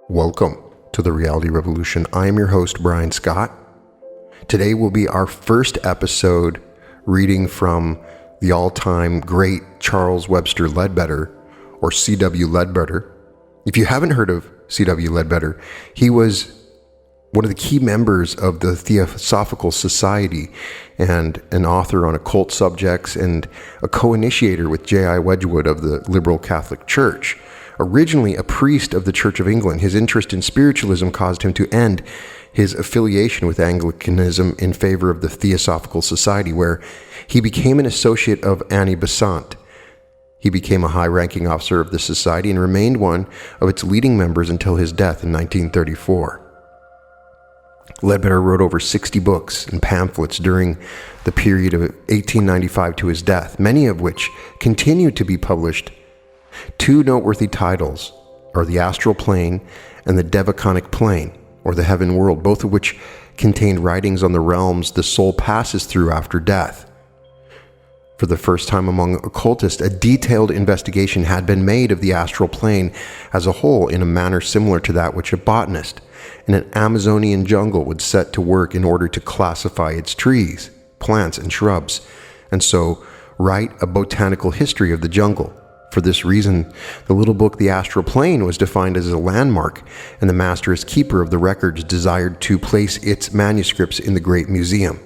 Welcome to the Reality Revolution. I am your host, Brian Scott. Today will be our first episode reading from the all-time great Charles Webster Ledbetter, or C.W. Ledbetter. If you haven't heard of C.W. Ledbetter, he was one of the key members of the Theosophical Society and an author on occult subjects and a co-initiator with J.I. Wedgwood of the Liberal Catholic Church. Originally a priest of the Church of England, his interest in spiritualism caused him to end his affiliation with Anglicanism in favor of the Theosophical Society, where he became an associate of Annie Besant. He became a high-ranking officer of the society and remained one of its leading members until his death in 1934. Ledbetter wrote over 60 books and pamphlets during the period of 1895 to his death, many of which continue to be published. Two noteworthy titles are The Astral Plane and The Devaconic Plane, or the Heaven World, both of which contained writings on the realms the soul passes through after death. For the first time among occultists, a detailed investigation had been made of the astral plane as a whole in a manner similar to that which a botanist in an Amazonian jungle would set to work in order to classify its trees, plants, and shrubs, and so write a botanical history of the jungle. For this reason, the little book The Astral Plane was defined as a landmark, and the master as keeper of the records desired to place its manuscripts in the Great Museum.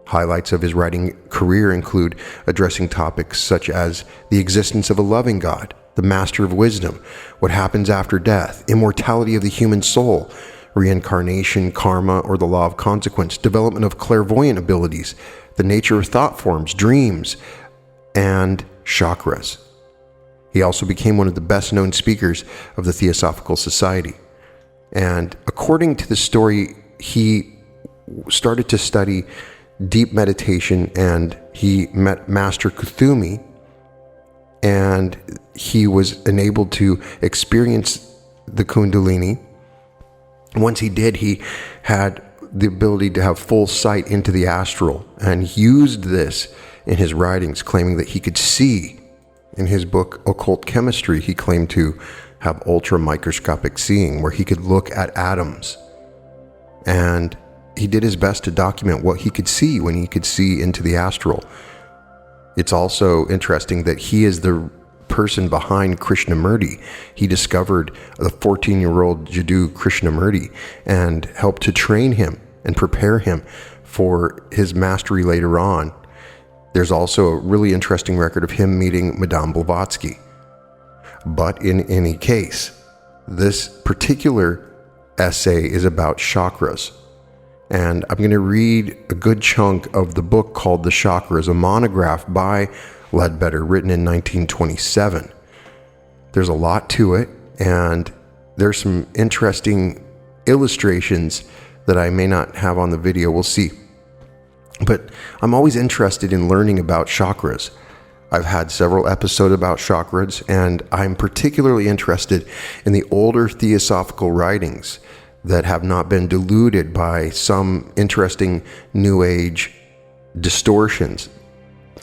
Highlights of his writing career include addressing topics such as the existence of a loving God, the master of wisdom, what happens after death, immortality of the human soul, reincarnation, karma, or the law of consequence, development of clairvoyant abilities, the nature of thought forms, dreams, and chakras. He also became one of the best-known speakers of the Theosophical Society. And according to the story, he started to study deep meditation, and he met Master Kuthumi, and he was enabled to experience the Kundalini. Once he did, he had the ability to have full sight into the astral, and he used this in his writings, claiming that he could see. In his book, Occult Chemistry, he claimed to have ultra-microscopic seeing, where he could look at atoms. And he did his best to document what he could see when he could see into the astral. It's also interesting that he is the person behind Krishnamurti. He discovered the 14-year-old Jiddu Krishnamurti and helped to train him and prepare him for his mastery later on. There's also a really interesting record of him meeting Madame Blavatsky. But in any case, this particular essay is about chakras. And I'm going to read a good chunk of the book called The Chakras, a monograph by Ledbetter written in 1927. There's a lot to it, and there's some interesting illustrations that I may not have on the video. We'll see. But I'm always interested in learning about chakras. I've had several episodes about chakras, and I'm particularly interested in the older theosophical writings that have not been diluted by some interesting New Age distortions.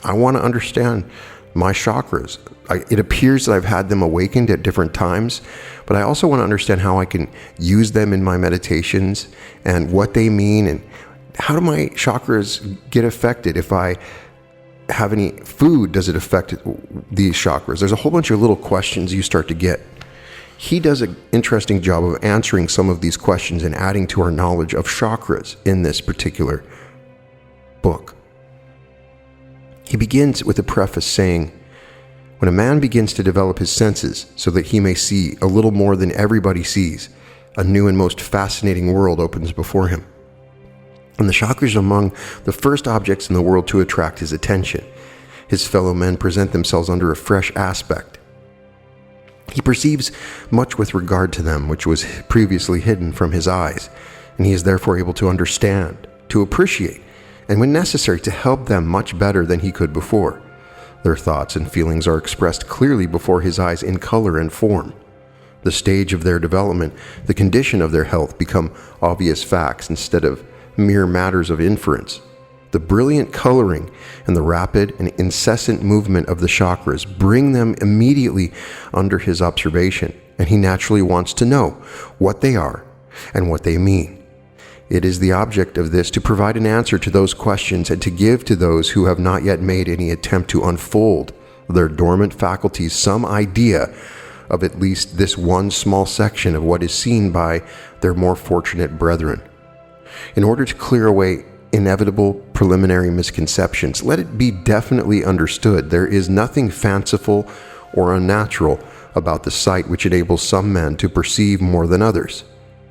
I want to understand my chakras. It appears that I've had them awakened at different times, but I also want to understand how I can use them in my meditations and what they mean, and how do my chakras get affected? If I have any food, does it affect these chakras? There's a whole bunch of little questions you start to get. He does an interesting job of answering some of these questions and adding to our knowledge of chakras in this particular book. He begins with a preface saying, when a man begins to develop his senses so that he may see a little more than everybody sees, a new and most fascinating world opens before him. And the chakras are among the first objects in the world to attract his attention. His fellow men present themselves under a fresh aspect. He perceives much with regard to them which was previously hidden from his eyes, and he is therefore able to understand, to appreciate, and when necessary to help them much better than he could before. Their thoughts and feelings are expressed clearly before his eyes in color and form. The stage of their development, the condition of their health become obvious facts instead of mere matters of inference. The brilliant coloring and the rapid and incessant movement of the chakras bring them immediately under his observation, and he naturally wants to know what they are and what they mean. It is the object of this to provide an answer to those questions and to give to those who have not yet made any attempt to unfold their dormant faculties some idea of at least this one small section of what is seen by their more fortunate brethren. In order to clear away inevitable preliminary misconceptions, let it be definitely understood there is nothing fanciful or unnatural about the sight which enables some men to perceive more than others.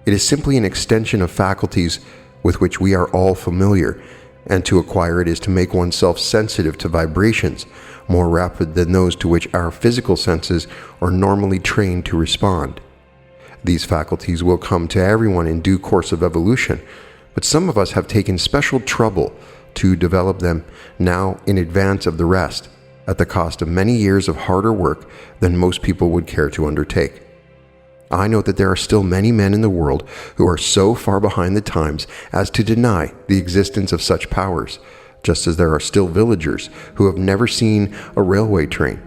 It is simply an extension of faculties with which we are all familiar, and to acquire it is to make oneself sensitive to vibrations more rapid than those to which our physical senses are normally trained to respond. These faculties will come to everyone in due course of evolution, but some of us have taken special trouble to develop them now in advance of the rest, at the cost of many years of harder work than most people would care to undertake. I know that there are still many men in the world who are so far behind the times as to deny the existence of such powers, just as there are still villagers who have never seen a railway train.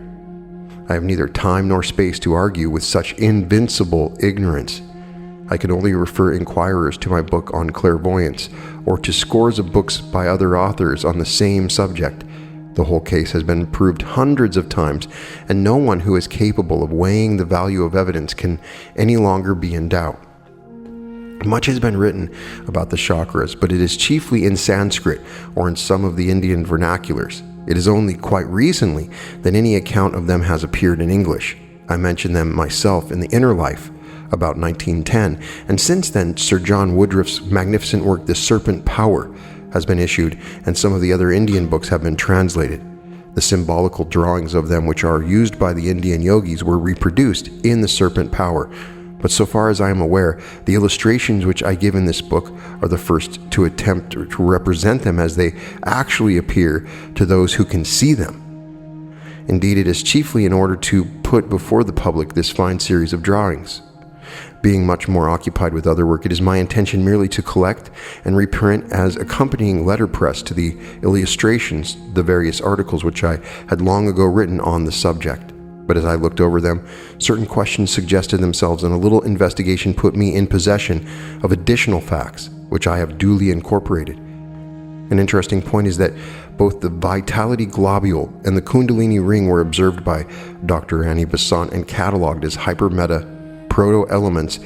I have neither time nor space to argue with such invincible ignorance. I can only refer inquirers to my book on clairvoyance, or to scores of books by other authors on the same subject. The whole case has been proved hundreds of times, and no one who is capable of weighing the value of evidence can any longer be in doubt. Much has been written about the chakras, but it is chiefly in Sanskrit or in some of the Indian vernaculars. It is only quite recently that any account of them has appeared in English. I mentioned them myself in The Inner Life, about 1910, and since then Sir John Woodruff's magnificent work, The Serpent Power, has been issued, and some of the other Indian books have been translated. The symbolical drawings of them which are used by the Indian yogis were reproduced in The Serpent Power, but so far as I am aware, the illustrations which I give in this book are the first to attempt to represent them as they actually appear to those who can see them. Indeed, it is chiefly in order to put before the public this fine series of drawings. Being much more occupied with other work, it is my intention merely to collect and reprint as accompanying letterpress to the illustrations the various articles which I had long ago written on the subject. But as I looked over them, certain questions suggested themselves, and a little investigation put me in possession of additional facts, which I have duly incorporated. An interesting point is that both the vitality globule and the kundalini ring were observed by Dr. Annie Besant and catalogued as hypermeta proto-elements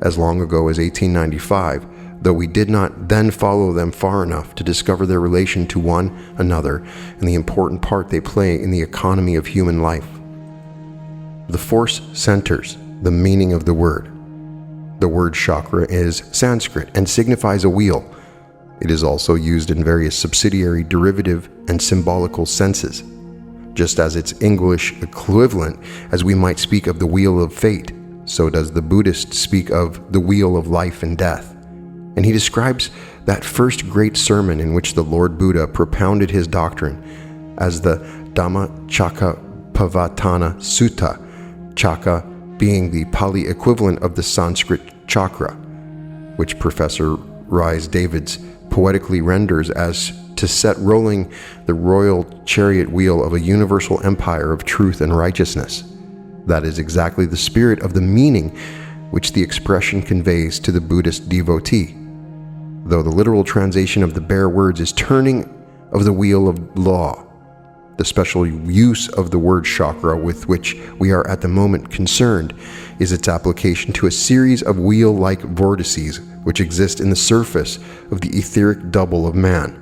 as long ago as 1895, though we did not then follow them far enough to discover their relation to one another and the important part they play in the economy of human life. The force centers, the meaning of the word. The word chakra is Sanskrit and signifies a wheel. It is also used in various subsidiary, derivative, and symbolical senses, just as its English equivalent, as we might speak of the wheel of fate. So does the Buddhist speak of the wheel of life and death. And he describes that first great sermon in which the Lord Buddha propounded his doctrine as the Dhammacakkappavattana Sutta, Chakra being the Pali equivalent of the Sanskrit chakra, which Professor Rhys Davids poetically renders as to set rolling the royal chariot wheel of a universal empire of truth and righteousness. That is exactly the spirit of the meaning which the expression conveys to the Buddhist devotee, though the literal translation of the bare words is turning of the wheel of law. The special use of the word chakra with which we are at the moment concerned is its application to a series of wheel-like vortices which exist in the surface of the etheric double of man.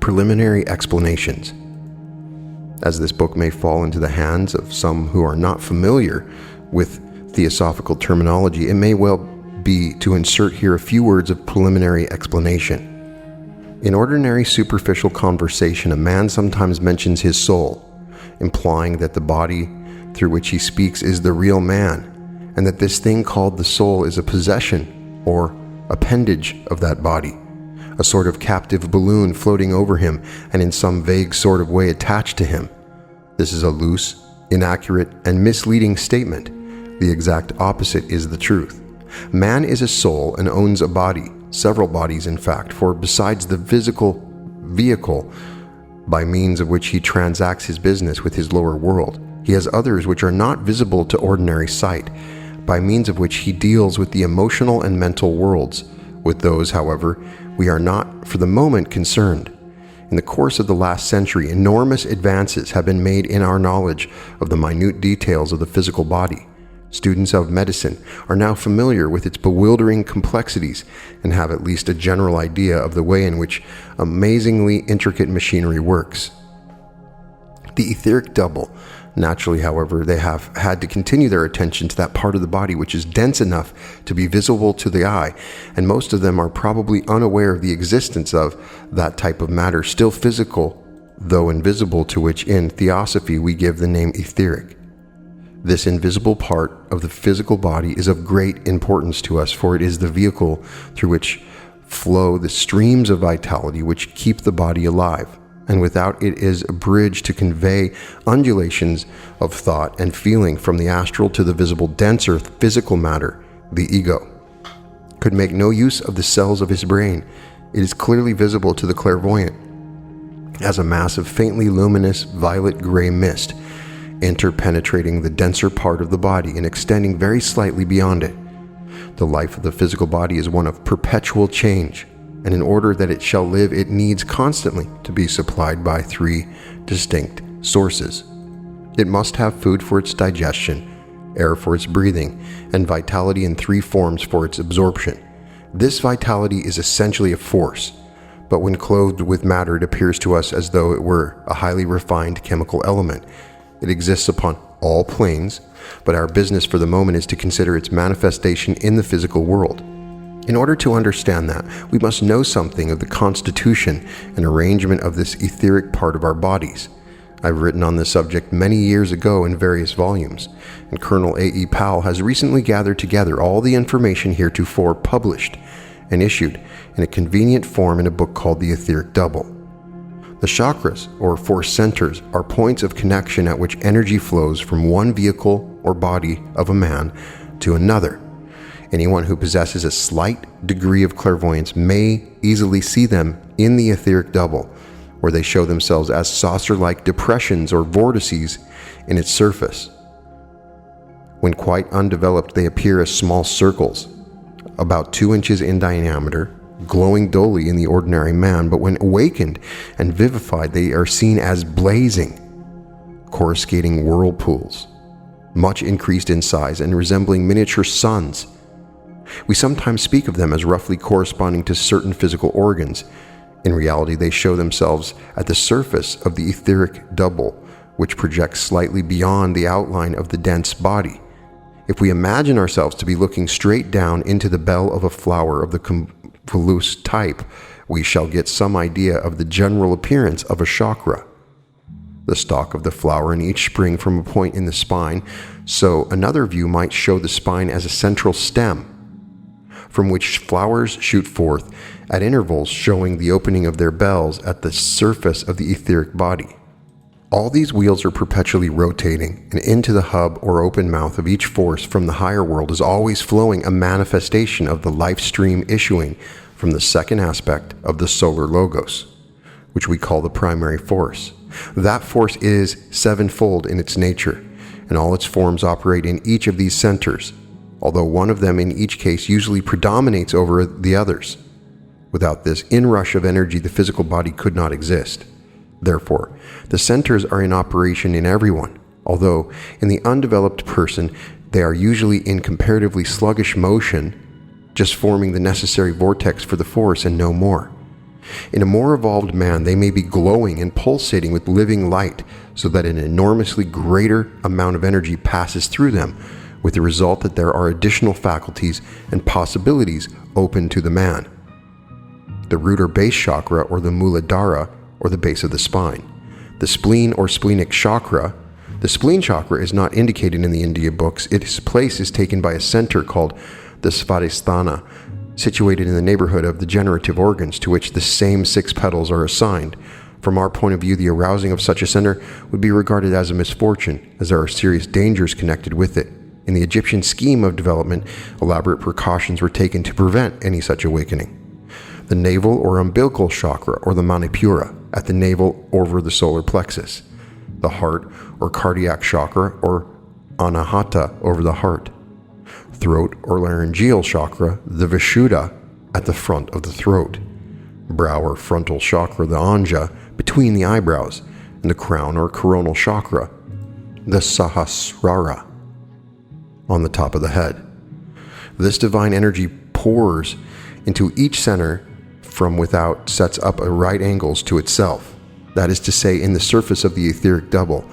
Preliminary explanations. As this book may fall into the hands of some who are not familiar with theosophical terminology, it may well be to insert here a few words of preliminary explanation. In ordinary superficial conversation, a man sometimes mentions his soul, implying that the body through which he speaks is the real man, and that this thing called the soul is a possession or appendage of that body, a sort of captive balloon floating over him and in some vague sort of way attached to him. This is a loose, inaccurate, and misleading statement. The exact opposite is the truth. Man is a soul and owns a body, several bodies in fact, for besides the physical vehicle by means of which he transacts his business with his lower world. He has others which are not visible to ordinary sight, by means of which he deals with the emotional and mental worlds. With those, however, we are not for the moment concerned. In the course of the last century, enormous advances have been made in our knowledge of the minute details of the physical body. Students of medicine are now familiar with its bewildering complexities and have at least a general idea of the way in which amazingly intricate machinery works. The etheric double. Naturally, however, they have had to continue their attention to that part of the body which is dense enough to be visible to the eye, and most of them are probably unaware of the existence of that type of matter, still physical, though invisible, to which in theosophy we give the name etheric. This invisible part of the physical body is of great importance to us, for it is the vehicle through which flow the streams of vitality which keep the body alive, and without it is a bridge to convey undulations of thought and feeling from the astral to the visible denser physical matter. The ego could make no use of the cells of his brain. It is clearly visible to the clairvoyant as a mass of faintly luminous violet-gray mist, interpenetrating the denser part of the body and extending very slightly beyond it. The life of the physical body is one of perpetual change, and in order that it shall live, it needs constantly to be supplied by three distinct sources. It must have food for its digestion, air for its breathing, and vitality in three forms for its absorption. This vitality is essentially a force, but when clothed with matter, it appears to us as though it were a highly refined chemical element. It exists upon all planes, but our business for the moment is to consider its manifestation in the physical world. In order to understand that, we must know something of the constitution and arrangement of this etheric part of our bodies. I've written on this subject many years ago in various volumes, and Colonel A.E. Powell has recently gathered together all the information heretofore published and issued in a convenient form in a book called The Etheric Double. The chakras, or force centers, are points of connection at which energy flows from one vehicle or body of a man to another. Anyone who possesses a slight degree of clairvoyance may easily see them in the etheric double, where they show themselves as saucer-like depressions or vortices in its surface. When quite undeveloped, they appear as small circles, about 2 inches in diameter, glowing dully in the ordinary man, but when awakened and vivified, they are seen as blazing, coruscating whirlpools, much increased in size and resembling miniature suns. We sometimes speak of them as roughly corresponding to certain physical organs. In reality, they show themselves at the surface of the etheric double, which projects slightly beyond the outline of the dense body. If we imagine ourselves to be looking straight down into the bell of a flower of the convolute type, we shall get some idea of the general appearance of a chakra. The stalk of the flower in each spring from a point in the spine, so another view might show the spine as a central stem, from which flowers shoot forth at intervals, showing the opening of their bells at the surface of the etheric body. All these wheels are perpetually rotating, and into the hub or open mouth of each force from the higher world is always flowing a manifestation of the life stream issuing from the second aspect of the solar logos, which we call the primary force. That force is sevenfold in its nature, and all its forms operate in each of these centers, although one of them in each case usually predominates over the others. Without this inrush of energy, the physical body could not exist. Therefore, the centers are in operation in everyone, although in the undeveloped person they are usually in comparatively sluggish motion, just forming the necessary vortex for the force and no more. In a more evolved man, they may be glowing and pulsating with living light, so that an enormously greater amount of energy passes through them, with the result that there are additional faculties and possibilities open to the man. The root or base chakra, or the Muladhara, or the base of the spine. The spleen or splenic chakra. The spleen chakra is not indicated in the India books. Its place is taken by a center called the Svadhisthana, situated in the neighborhood of the generative organs, to which the same 6 petals are assigned. From our point of view, the arousing of such a center would be regarded as a misfortune, as there are serious dangers connected with it. In the Egyptian scheme of development, elaborate precautions were taken to prevent any such awakening. the navel or umbilical chakra or the manipura at the navel over the solar plexus, the heart or cardiac chakra or anahata over the heart, throat or laryngeal chakra, the vishuddha at the front of the throat, brow or frontal chakra, the anja between the eyebrows, and the crown or coronal chakra, the sahasrara on the top of the head. This divine energy pours into each center from without, sets up at right angles to itself. That is to say, in the surface of the etheric double,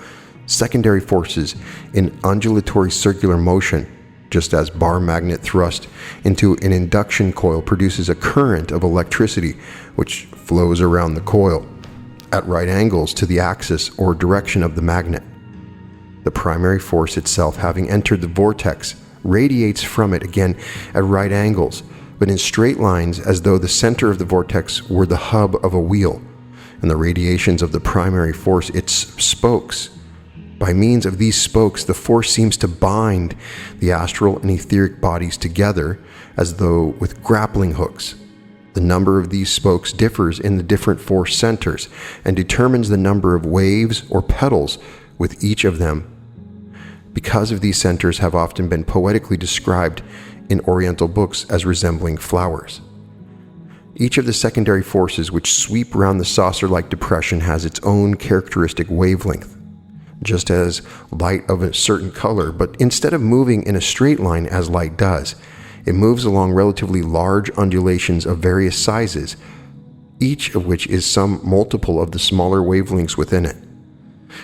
secondary forces in undulatory circular motion, just as bar magnet thrust into an induction coil produces a current of electricity which flows around the coil at right angles to the axis or direction of the magnet. The primary force itself, having entered the vortex, radiates from it again at right angles, but in straight lines, as though the center of the vortex were the hub of a wheel, and the radiations of the primary force its spokes. By means of these spokes, the force seems to bind the astral and etheric bodies together as though with grappling hooks. The number of these spokes differs in the different force centers and determines the number of waves or petals with each of them. Because of these centers have often been poetically described in Oriental books as resembling flowers. Each of the secondary forces which sweep around the saucer-like depression has its own characteristic wavelength, just as light of a certain color, but instead of moving in a straight line as light does, it moves along relatively large undulations of various sizes, each of which is some multiple of the smaller wavelengths within it.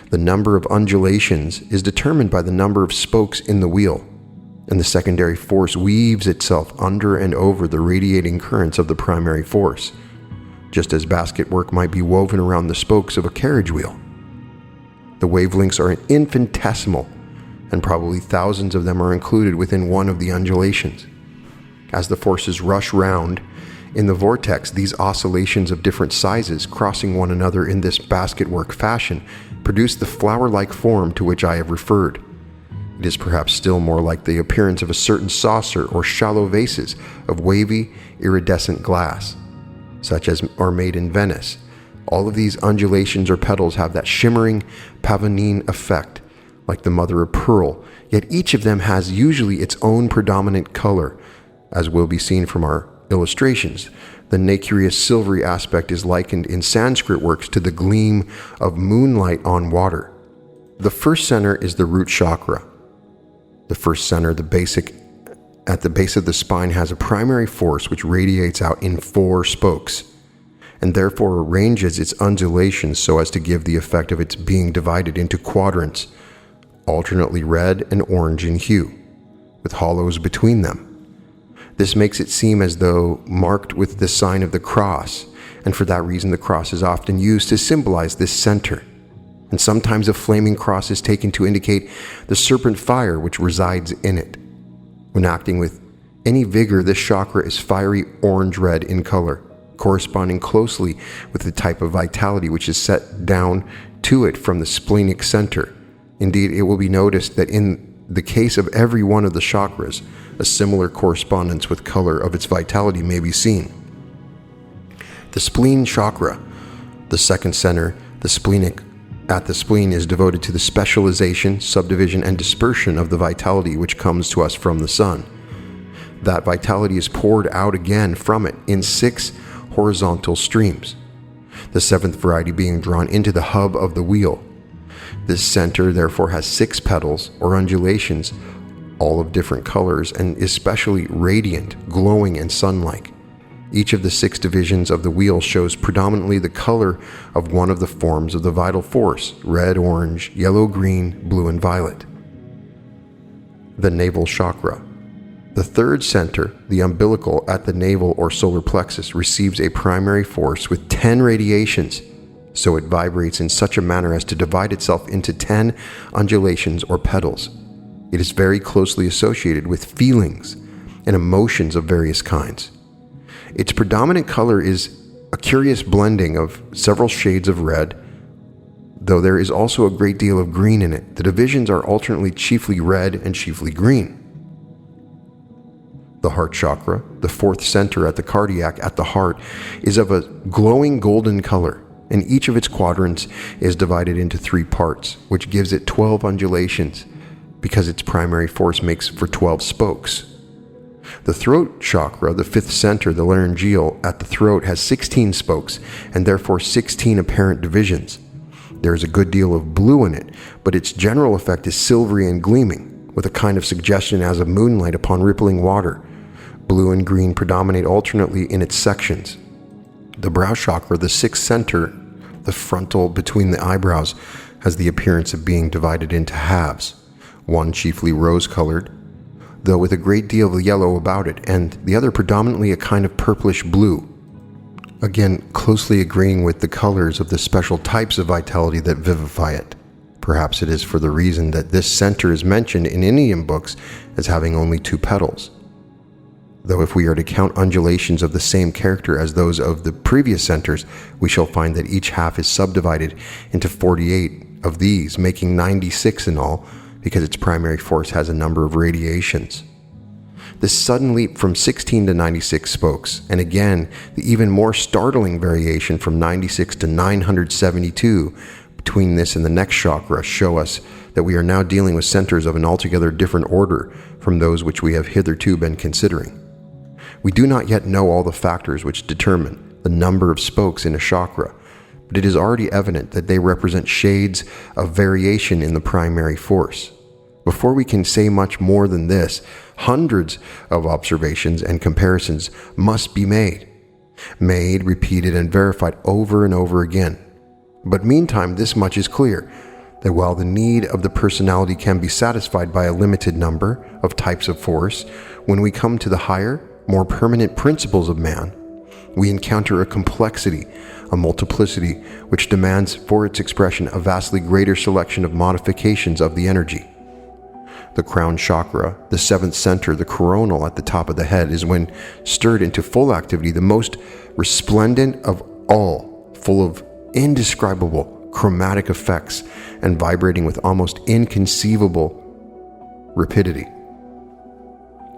The number of undulations is determined by the number of spokes in the wheel, and the secondary force weaves itself under and over the radiating currents of the primary force, just as basket work might be woven around the spokes of a carriage wheel. The wavelengths are infinitesimal, and probably thousands of them are included within one of the undulations. As the forces rush round in the vortex, these oscillations of different sizes, crossing one another in this basketwork fashion, produce the flower-like form to which I have referred. It is perhaps still more like the appearance of a certain saucer or shallow vases of wavy, iridescent glass, such as are made in Venice. All of these undulations or petals have that shimmering pavonine effect, like the mother of pearl, yet each of them has usually its own predominant color, as will be seen from our illustrations. The nacreous silvery aspect is likened in Sanskrit works to the gleam of moonlight on water. The first center is the root chakra. The first center, at the base of the spine, has a primary force which radiates out in 4 spokes, and therefore arranges its undulations so as to give the effect of its being divided into quadrants, alternately red and orange in hue, with hollows between them. This makes it seem as though marked with the sign of the cross, and for that reason the cross is often used to symbolize this center. And sometimes a flaming cross is taken to indicate the serpent fire which resides in it. When acting with any vigor, this chakra is fiery orange-red in color, corresponding closely with the type of vitality which is set down to it from the splenic center. Indeed, it will be noticed that in the case of every one of the chakras, a similar correspondence with color of its vitality may be seen. The Spleen Chakra, the second center, the splenic, at the spleen is devoted to the specialization, subdivision, and dispersion of the vitality which comes to us from the sun. That vitality is poured out again from it in 6 horizontal streams, the 7th variety being drawn into the hub of the wheel. This center therefore has 6 petals or undulations, all of different colors, and is specially radiant, glowing, and sun-like. Each of the 6 divisions of the wheel shows predominantly the color of one of the forms of the vital force: red, orange, yellow, green, blue, and violet. The Naval Chakra. The third center, the umbilical at the navel or solar plexus, receives a primary force with 10 radiations, so it vibrates in such a manner as to divide itself into 10 undulations or petals. It is very closely associated with feelings and emotions of various kinds. Its predominant color is a curious blending of several shades of red, though there is also a great deal of green in it. The divisions are alternately chiefly red and chiefly green. The heart chakra, the fourth center at the cardiac at the heart, is of a glowing golden color, and each of its quadrants is divided into 3 parts, which gives it 12 undulations, because its primary force makes for 12 spokes. The throat chakra, the fifth center, the laryngeal at the throat, has 16 spokes, and therefore 16 apparent divisions. There is a good deal of blue in it, but its general effect is silvery and gleaming, with a kind of suggestion as of moonlight upon rippling water. Blue and green predominate alternately in its sections. The brow chakra, the sixth center, the frontal between the eyebrows, has the appearance of being divided into halves, one chiefly rose-colored, though with a great deal of yellow about it, and the other predominantly a kind of purplish blue. Again, closely agreeing with the colors of the special types of vitality that vivify it. Perhaps it is for the reason that this center is mentioned in Indian books as having only 2 petals. Though if we are to count undulations of the same character as those of the previous centers, we shall find that each half is subdivided into 48 of these, making 96 in all, because its primary force has a number of radiations. This sudden leap from 16 to 96 spokes, and again the even more startling variation from 96 to 972 between this and the next chakra, show us that we are now dealing with centers of an altogether different order from those which we have hitherto been considering. We do not yet know all the factors which determine the number of spokes in a chakra, but it is already evident that they represent shades of variation in the primary force. Before we can say much more than this, hundreds of observations and comparisons must be made, repeated, and verified over and over again. But meantime, this much is clear, that while the need of the personality can be satisfied by a limited number of types of force, when we come to the higher, more permanent principles of man, we encounter a complexity, a multiplicity, which demands for its expression a vastly greater selection of modifications of the energy. The crown chakra, the seventh center, the coronal at the top of the head, is when stirred into full activity, the most resplendent of all, full of indescribable chromatic effects and vibrating with almost inconceivable rapidity.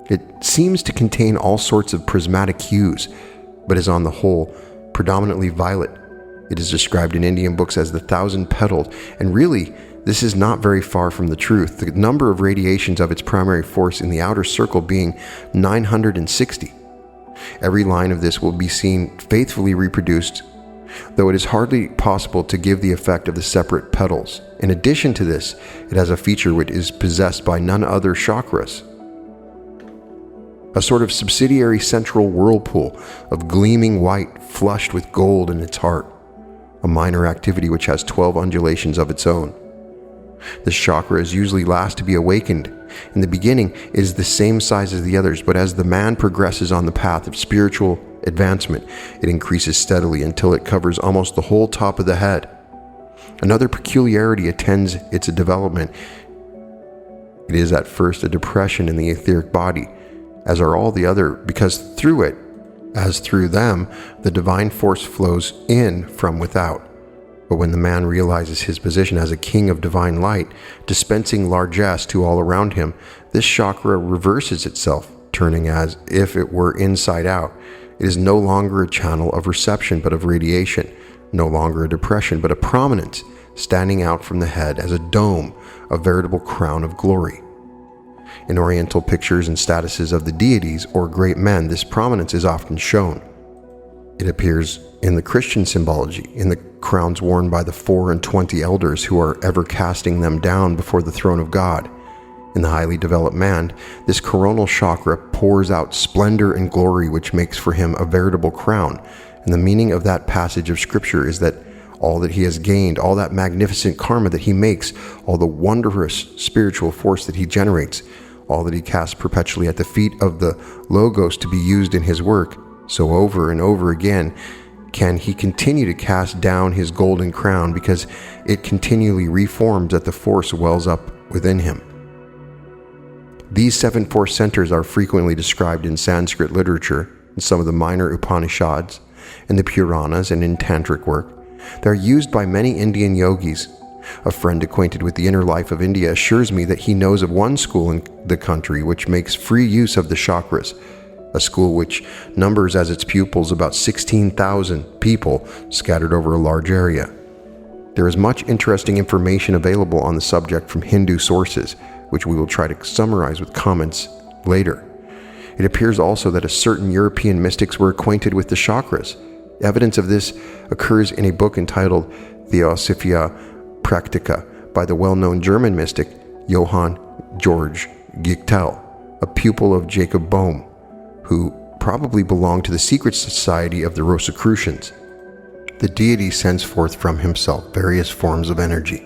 It seems to contain all sorts of prismatic hues, but is on the whole predominantly violet. It is described in Indian books as the 1,000-petaled, and really, this is not very far from the truth, the number of radiations of its primary force in the outer circle being 960. Every line of this will be seen faithfully reproduced, though it is hardly possible to give the effect of the separate petals. In addition to this, it has a feature which is possessed by none other chakras, a sort of subsidiary central whirlpool of gleaming white flushed with gold in its heart, a minor activity which has 12 undulations of its own. This chakra is usually last to be awakened. In the beginning, it is the same size as the others, but as the man progresses on the path of spiritual advancement, it increases steadily until it covers almost the whole top of the head. Another peculiarity attends its development. It is at first a depression in the etheric body, as are all the other, because through it, as through them, the divine force flows in from without. But when the man realizes his position as a king of divine light, dispensing largesse to all around him, this chakra reverses itself, turning as if it were inside out. It is no longer a channel of reception but of radiation, no longer a depression but a prominence, standing out from the head as a dome, a veritable crown of glory. In Oriental pictures and statues of the deities or great men, this prominence is often shown. It appears in the Christian symbology, in the crowns worn by the 24 elders who are ever casting them down before the throne of God. In the highly developed man, this coronal chakra pours out splendor and glory which makes for him a veritable crown, and the meaning of that passage of scripture is that all that he has gained, all that magnificent karma that he makes, all the wondrous spiritual force that he generates, all that he casts perpetually at the feet of the Logos to be used in his work, so over and over again can he continue to cast down his golden crown, because it continually reforms as the force wells up within him. These 7 force centers are frequently described in Sanskrit literature, in some of the minor Upanishads, in the Puranas, and in Tantric work. They are used by many Indian yogis. A friend acquainted with the inner life of India assures me that he knows of one school in the country which makes free use of the chakras, a school which numbers as its pupils about 16,000 people scattered over a large area. There is much interesting information available on the subject from Hindu sources, which we will try to summarize with comments later. It appears also that a certain European mystics were acquainted with the chakras. Evidence of this occurs in a book entitled Theosophia Practica by the well-known German mystic Johann Georg Gichtel, a pupil of Jacob Boehme, who probably belonged to the secret society of the Rosicrucians. The deity sends forth from himself various forms of energy.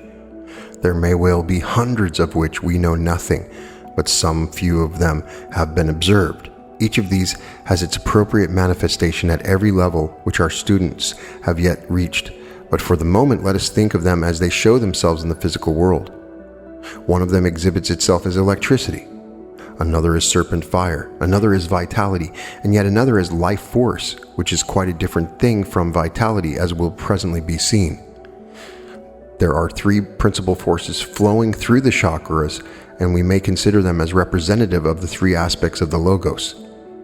There may well be hundreds of which we know nothing, but some few of them have been observed. Each of these has its appropriate manifestation at every level which our students have yet reached, but for the moment let us think of them as they show themselves in the physical world. One of them exhibits itself as electricity, another is serpent fire, another is vitality, and yet another is life force, which is quite a different thing from vitality, as will presently be seen. There are three principal forces flowing through the chakras, and we may consider them as representative of the three aspects of the logos.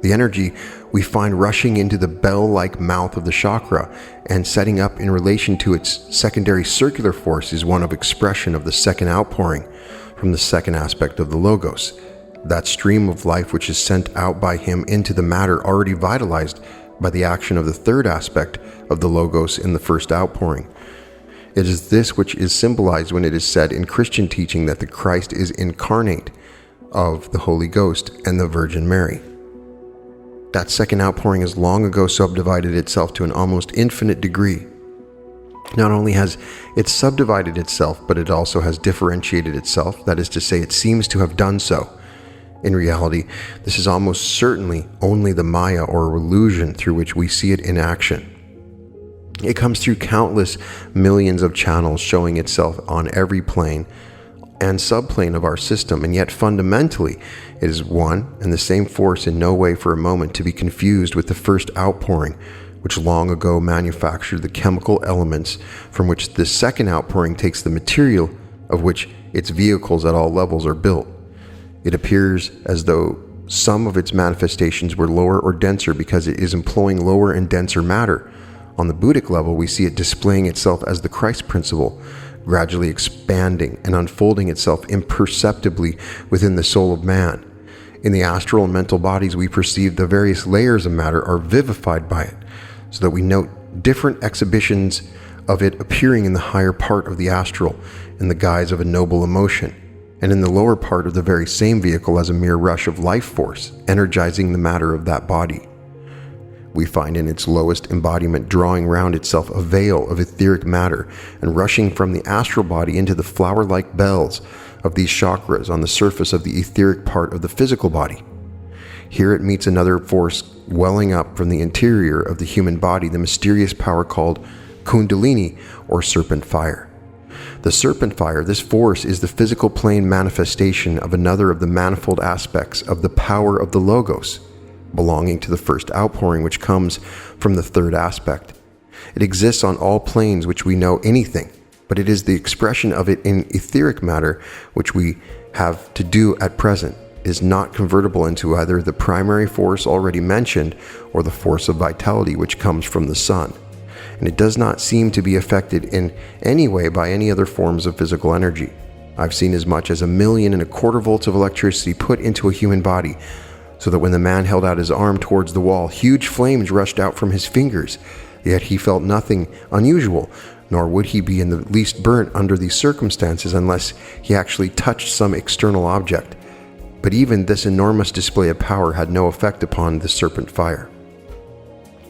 The energy we find rushing into the bell-like mouth of the chakra and setting up in relation to its secondary circular force is one of expression of the second outpouring from the second aspect of the logos, that stream of life which is sent out by him into the matter already vitalized by the action of the third aspect of the logos in the first outpouring. It is this which is symbolized when it is said in Christian teaching that the Christ is incarnate of the Holy Ghost and the Virgin Mary. That second outpouring has long ago subdivided itself to an almost infinite degree. Not only has it subdivided itself, but it also has differentiated itself, that is to say, it seems to have done so. In reality, this is almost certainly only the Maya or illusion through which we see it in action. It comes through countless millions of channels, showing itself on every plane and subplane of our system, and yet fundamentally it is one and the same force, in no way for a moment to be confused with the first outpouring, which long ago manufactured the chemical elements from which this second outpouring takes the material of which its vehicles at all levels are built. It appears as though some of its manifestations were lower or denser because it is employing lower and denser matter. On the Buddhic level, we see it displaying itself as the Christ principle, gradually expanding and unfolding itself imperceptibly within the soul of man. In the astral and mental bodies, we perceive the various layers of matter are vivified by it, so that we note different exhibitions of it appearing in the higher part of the astral in the guise of a noble emotion, and in the lower part of the very same vehicle as a mere rush of life force, energizing the matter of that body. We find in its lowest embodiment drawing round itself a veil of etheric matter and rushing from the astral body into the flower-like bells of these chakras on the surface of the etheric part of the physical body. Here it meets another force welling up from the interior of the human body, the mysterious power called Kundalini or Serpent fire. The Serpent fire, this force, is the physical plane manifestation of another of the manifold aspects of the power of the Logos, belonging to the first outpouring, which comes from the third aspect. It exists on all planes which we know anything, but it is the expression of it in etheric matter which we have to do at present. It is not convertible into either the primary force already mentioned or the force of vitality which comes from the sun, and it does not seem to be affected in any way by any other forms of physical energy. I've seen as much as 1.25 million volts of electricity put into a human body, so that when the man held out his arm towards the wall, huge flames rushed out from his fingers, yet he felt nothing unusual, nor would he be in the least burnt under these circumstances unless he actually touched some external object. But even this enormous display of power had no effect upon the serpent fire.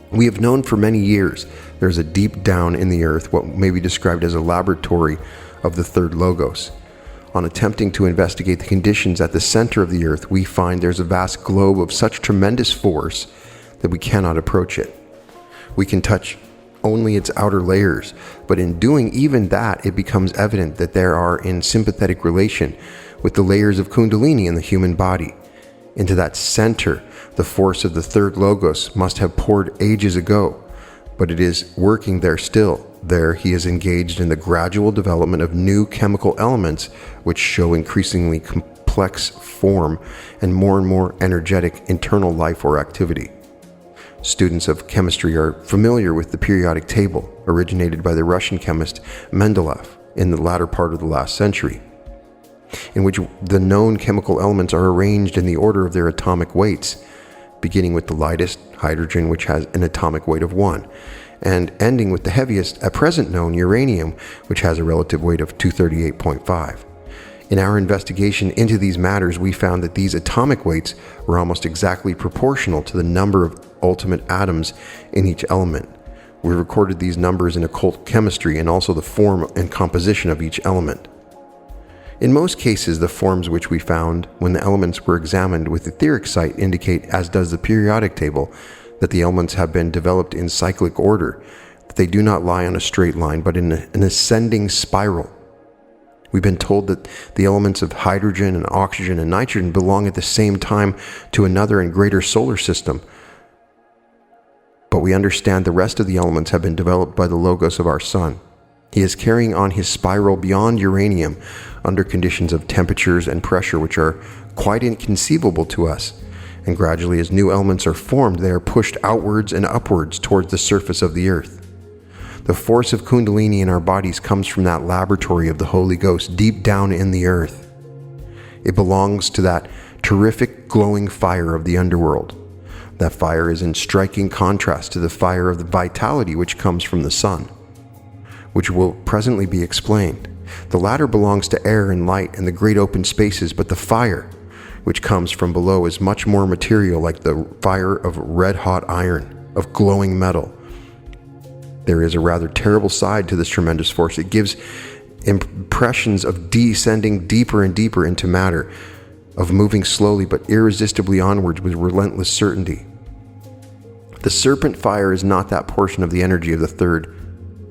We have known for many years there is a deep down in the earth what may be described as a laboratory of the third logos. On attempting to investigate the conditions at the center of the earth, we find there's a vast globe of such tremendous force that we cannot approach it. We can touch only its outer layers, but in doing even that, it becomes evident that there are in sympathetic relation with the layers of Kundalini in the human body. Into that center, the force of the third logos must have poured ages ago, but it is working there still, There, he is engaged in the gradual development of new chemical elements which show increasingly complex form and more energetic internal life or activity. Students of chemistry are familiar with the periodic table, originated by the Russian chemist Mendeleev in the latter part of the last century, in which the known chemical elements are arranged in the order of their atomic weights, beginning with the lightest, hydrogen, which has an atomic weight of 1, and ending with the heaviest at present known, uranium, which has a relative weight of 238.5. In our investigation into these matters, we found that these atomic weights were almost exactly proportional to the number of ultimate atoms in each element. We recorded these numbers in occult chemistry and also the form and composition of each element. In most cases, the forms which we found when the elements were examined with etheric sight indicate, as does the periodic table, that the elements have been developed in cyclic order, that they do not lie on a straight line, but in an ascending spiral. We've been told that the elements of hydrogen and oxygen and nitrogen belong at the same time to another and greater solar system. But we understand the rest of the elements have been developed by the Logos of our Sun. He is carrying on his spiral beyond uranium under conditions of temperatures and pressure which are quite inconceivable to us. And gradually, as new elements are formed, they are pushed outwards and upwards towards the surface of the earth. The force of Kundalini in our bodies comes from that laboratory of the Holy Ghost deep down in the earth. It belongs to that terrific glowing fire of the underworld. That fire is in striking contrast to the fire of the vitality which comes from the sun, which will presently be explained. The latter belongs to air and light and the great open spaces, but the fire which comes from below is much more material, like the fire of red-hot iron, of glowing metal. There is a rather terrible side to this tremendous force. It gives impressions of descending deeper and deeper into matter, of moving slowly but irresistibly onwards with relentless certainty. The serpent fire is not that portion of the energy of the third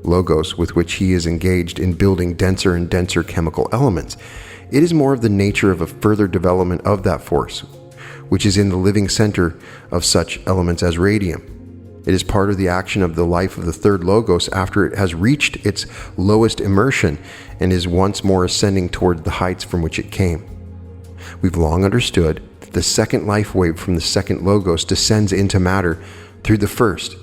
Logos with which he is engaged in building denser and denser chemical elements. It is more of the nature of a further development of that force, which is in the living center of such elements as radium. It is part of the action of the life of the third Logos after it has reached its lowest immersion and is once more ascending toward the heights from which it came. We've long understood that the second life wave from the second Logos descends into matter through the first,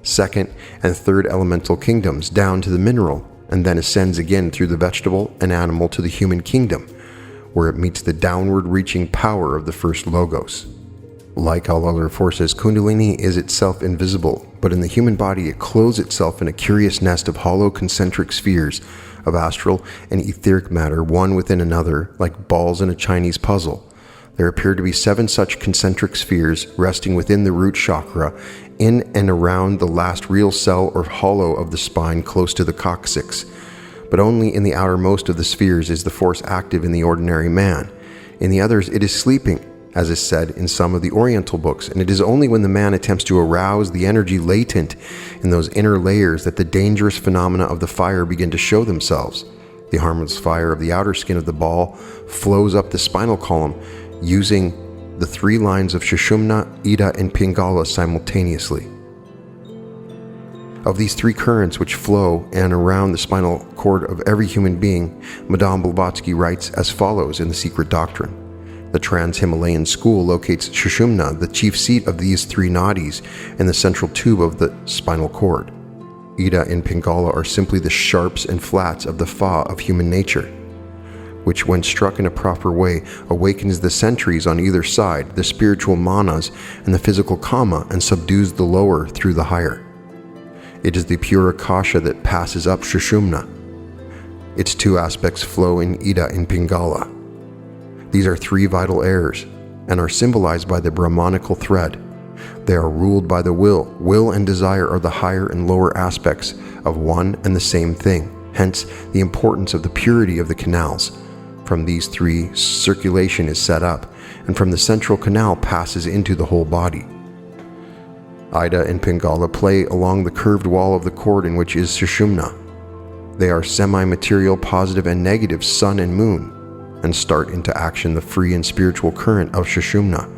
second, and third elemental kingdoms down to the mineral, and then ascends again through the vegetable and animal to the human kingdom, where it meets the downward reaching power of the first Logos. Like all other forces, Kundalini is itself invisible, but in the human body it clothes itself in a curious nest of hollow concentric spheres of astral and etheric matter, one within another, like balls in a Chinese puzzle. There appear to be 7 such concentric spheres resting within the Root Chakra, in and around the last real cell or hollow of the spine close to the coccyx. But only in the outermost of the spheres is the force active in the ordinary man. In the others it is sleeping, as is said in some of the Oriental books, and it is only when the man attempts to arouse the energy latent in those inner layers that the dangerous phenomena of the fire begin to show themselves. The harmless fire of the outer skin of the ball flows up the spinal column, using the 3 lines of Sushumna, Ida, and Pingala simultaneously. Of these 3 currents which flow and around the spinal cord of every human being, Madame Blavatsky writes as follows in The Secret Doctrine. The Trans-Himalayan school locates Sushumna, the chief seat of these 3 nadis, in the central tube of the spinal cord. Ida and Pingala are simply the sharps and flats of the fa of human nature, which when struck in a proper way awakens the sentries on either side, the spiritual manas and the physical kama, and subdues the lower through the higher. It is the pure akasha that passes up Sushumna. Its 2 aspects flow in Ida and Pingala. These are 3 vital airs and are symbolized by the Brahmanical thread. They are ruled by the will. Will and desire are the higher and lower aspects of one and the same thing, hence the importance of the purity of the canals. From these 3, circulation is set up, and from the central canal passes into the whole body. Ida and Pingala play along the curved wall of the cord in which is Sushumna. They are semi-material positive and negative sun and moon, and start into action the free and spiritual current of Sushumna.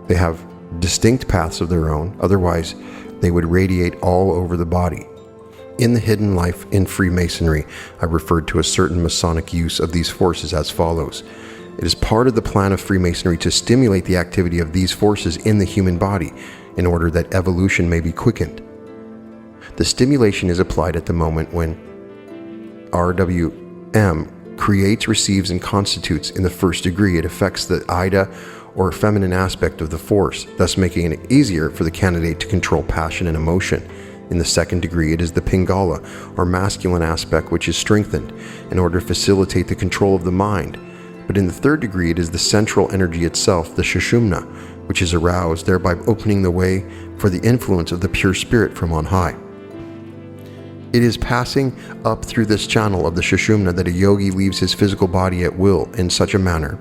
They have distinct paths of their own, otherwise they would radiate all over the body. In the hidden life in Freemasonry, I referred to a certain Masonic use of these forces as follows. It is part of the plan of Freemasonry to stimulate the activity of these forces in the human body in order that evolution may be quickened. The stimulation is applied at the moment when RWM creates, receives, and constitutes in the first degree. It affects the Ida or feminine aspect of the force, thus making it easier for the candidate to control passion and emotion. In the second degree, it is the Pingala or masculine aspect which is strengthened in order to facilitate the control of the mind. But in the third degree, it is the central energy itself, the Sushumna, which is aroused, thereby opening the way for the influence of the pure spirit from on high. It is passing up through this channel of the Sushumna that a yogi leaves his physical body at will in such a manner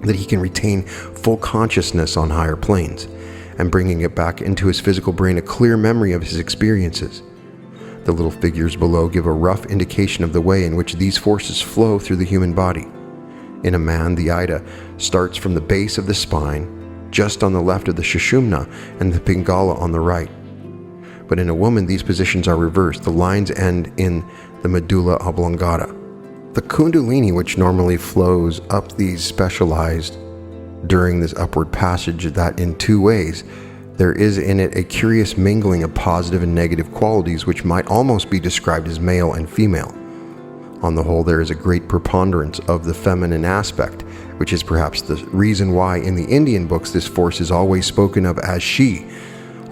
that he can retain full consciousness on higher planes, and bringing it back into his physical brain a clear memory of his experiences. The little figures below give a rough indication of the way in which these forces flow through the human body. In a man, the Ida starts from the base of the spine, just on the left of the Sushumna, and the Pingala on the right. But in a woman, these positions are reversed. The lines end in the medulla oblongata. The Kundalini, which normally flows up these specialized during this upward passage, that in two ways, there is in it a curious mingling of positive and negative qualities which might almost be described as male and female. On the whole, there is a great preponderance of the feminine aspect, which is perhaps the reason why in the Indian books this force is always spoken of as she.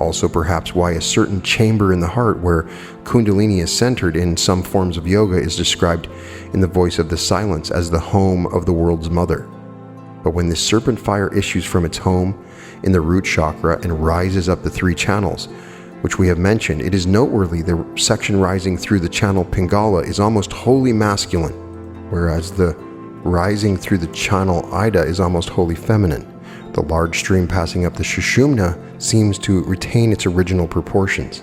Also perhaps why a certain chamber in the heart where Kundalini is centered in some forms of yoga is described in the voice of the silence as the home of the world's mother. But when this serpent fire issues from its home in the root chakra and rises up the three channels, which we have mentioned, it is noteworthy the section rising through the channel Pingala is almost wholly masculine, whereas the rising through the channel Ida is almost wholly feminine. The large stream passing up the Sushumna seems to retain its original proportions.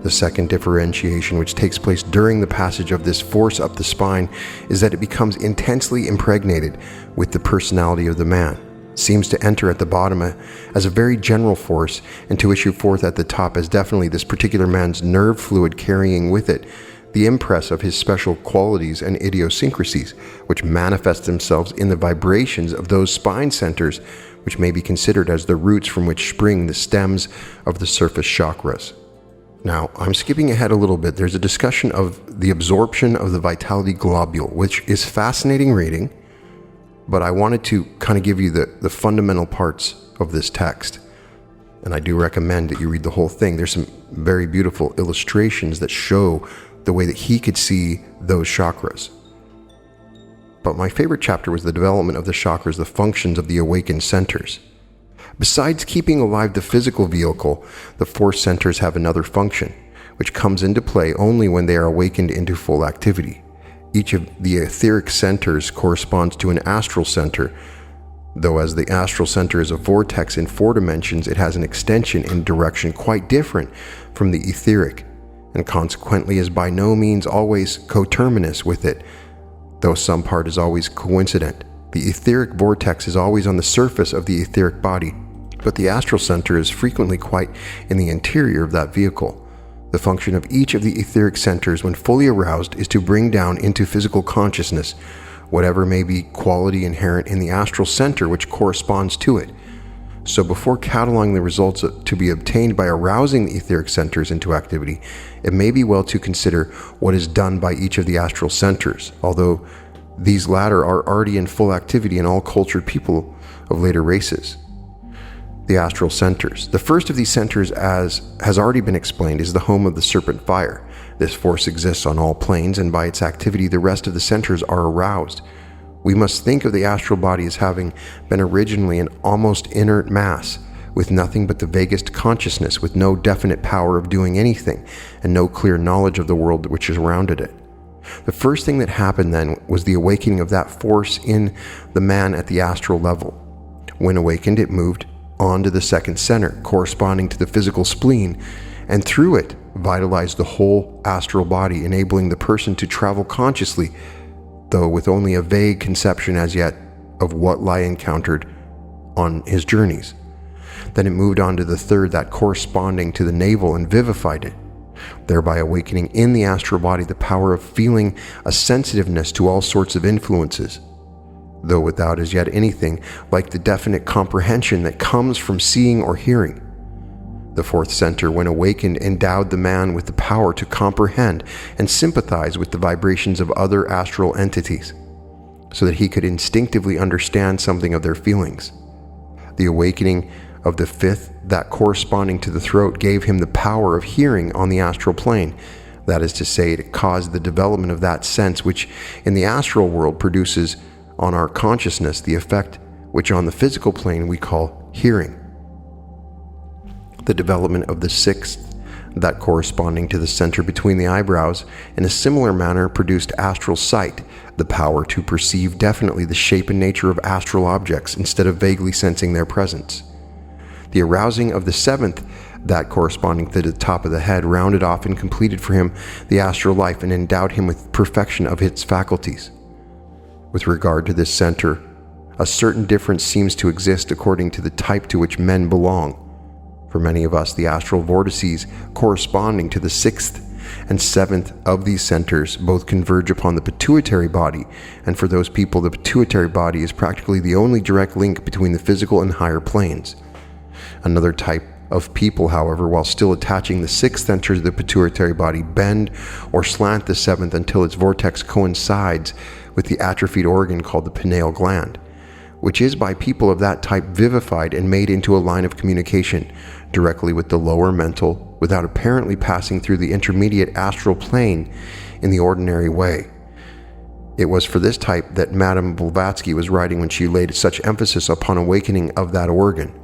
The second differentiation, which takes place during the passage of this force up the spine, is that it becomes intensely impregnated with the personality of the man, seems to enter at the bottom as a very general force and to issue forth at the top as definitely this particular man's nerve fluid, carrying with it the impress of his special qualities and idiosyncrasies, which manifest themselves in the vibrations of those spine centers which may be considered as the roots from which spring the stems of the surface chakras. Now, I'm skipping ahead a little bit. There's a discussion of the absorption of the vitality globule, which is fascinating reading, but I wanted to kind of give you the fundamental parts of this text. And I do recommend that you read the whole thing. There's some very beautiful illustrations that show the way that he could see those chakras. But my favorite chapter was the development of the chakras, the functions of the awakened centers. Besides keeping alive the physical vehicle, the force centers have another function, which comes into play only when they are awakened into full activity. Each of the etheric centers corresponds to an astral center, though as the astral center is a vortex in 4 dimensions, it has an extension in direction quite different from the etheric, and consequently is by no means always coterminous with it, though some part is always coincident. The etheric vortex is always on the surface of the etheric body, but the astral center is frequently quite in the interior of that vehicle. The function of each of the etheric centers when fully aroused is to bring down into physical consciousness whatever may be quality inherent in the astral center which corresponds to it. So before cataloging the results to be obtained by arousing the etheric centers into activity, it may be well to consider what is done by each of the astral centers, although these latter are already in full activity in all cultured people of later races. The astral centers. The first of these centers, as has already been explained, is the home of the serpent fire. This force exists on all planes, and by its activity the rest of the centers are aroused. We must think of the astral body as having been originally an almost inert mass, with nothing but the vaguest consciousness, with no definite power of doing anything, and no clear knowledge of the world which surrounded it. The first thing that happened then was the awakening of that force in the man at the astral level. When awakened, it moved on to the second center, corresponding to the physical spleen, and through it vitalized the whole astral body, enabling the person to travel consciously, though with only a vague conception as yet of what lie encountered on his journeys. Then it moved on to the third, that corresponding to the navel, and vivified it. thereby awakening in the astral body the power of feeling a sensitiveness to all sorts of influences, though without as yet anything like the definite comprehension that comes from seeing or hearing. The fourth center, when awakened, endowed the man with the power to comprehend and sympathize with the vibrations of other astral entities, so that he could instinctively understand something of their feelings. The awakening of the fifth, that corresponding to the throat, gave him the power of hearing on the astral plane. That is to say, it caused the development of that sense which in the astral world produces on our consciousness the effect which on the physical plane we call hearing. The development of the sixth, that corresponding to the center between the eyebrows, in a similar manner produced astral sight, the power to perceive definitely the shape and nature of astral objects instead of vaguely sensing their presence. The arousing of the seventh, that corresponding to the top of the head, rounded off and completed for him the astral life and endowed him with perfection of its faculties. With regard to this center, a certain difference seems to exist according to the type to which men belong. For many of us, the astral vortices corresponding to the sixth and seventh of these centers both converge upon the pituitary body, and for those people, the pituitary body is practically the only direct link between the physical and higher planes. Another type of people, however, while still attaching the sixth center to the pituitary body, bend or slant the seventh until its vortex coincides with the atrophied organ called the pineal gland, which is by people of that type vivified and made into a line of communication directly with the lower mental without apparently passing through the intermediate astral plane in the ordinary way. It was for this type that Madame Blavatsky was writing when she laid such emphasis upon awakening of that organ.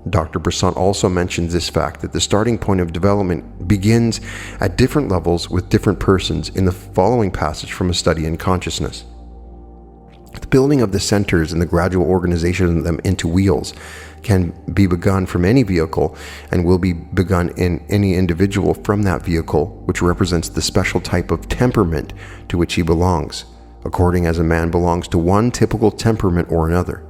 Dr. Bresson also mentions this fact that the starting point of development begins at different levels with different persons in the following passage from A Study in Consciousness. The building of the centers and the gradual organization of them into wheels can be begun from any vehicle and will be begun in any individual from that vehicle, which represents the special type of temperament to which he belongs, according as a man belongs to one typical temperament or another.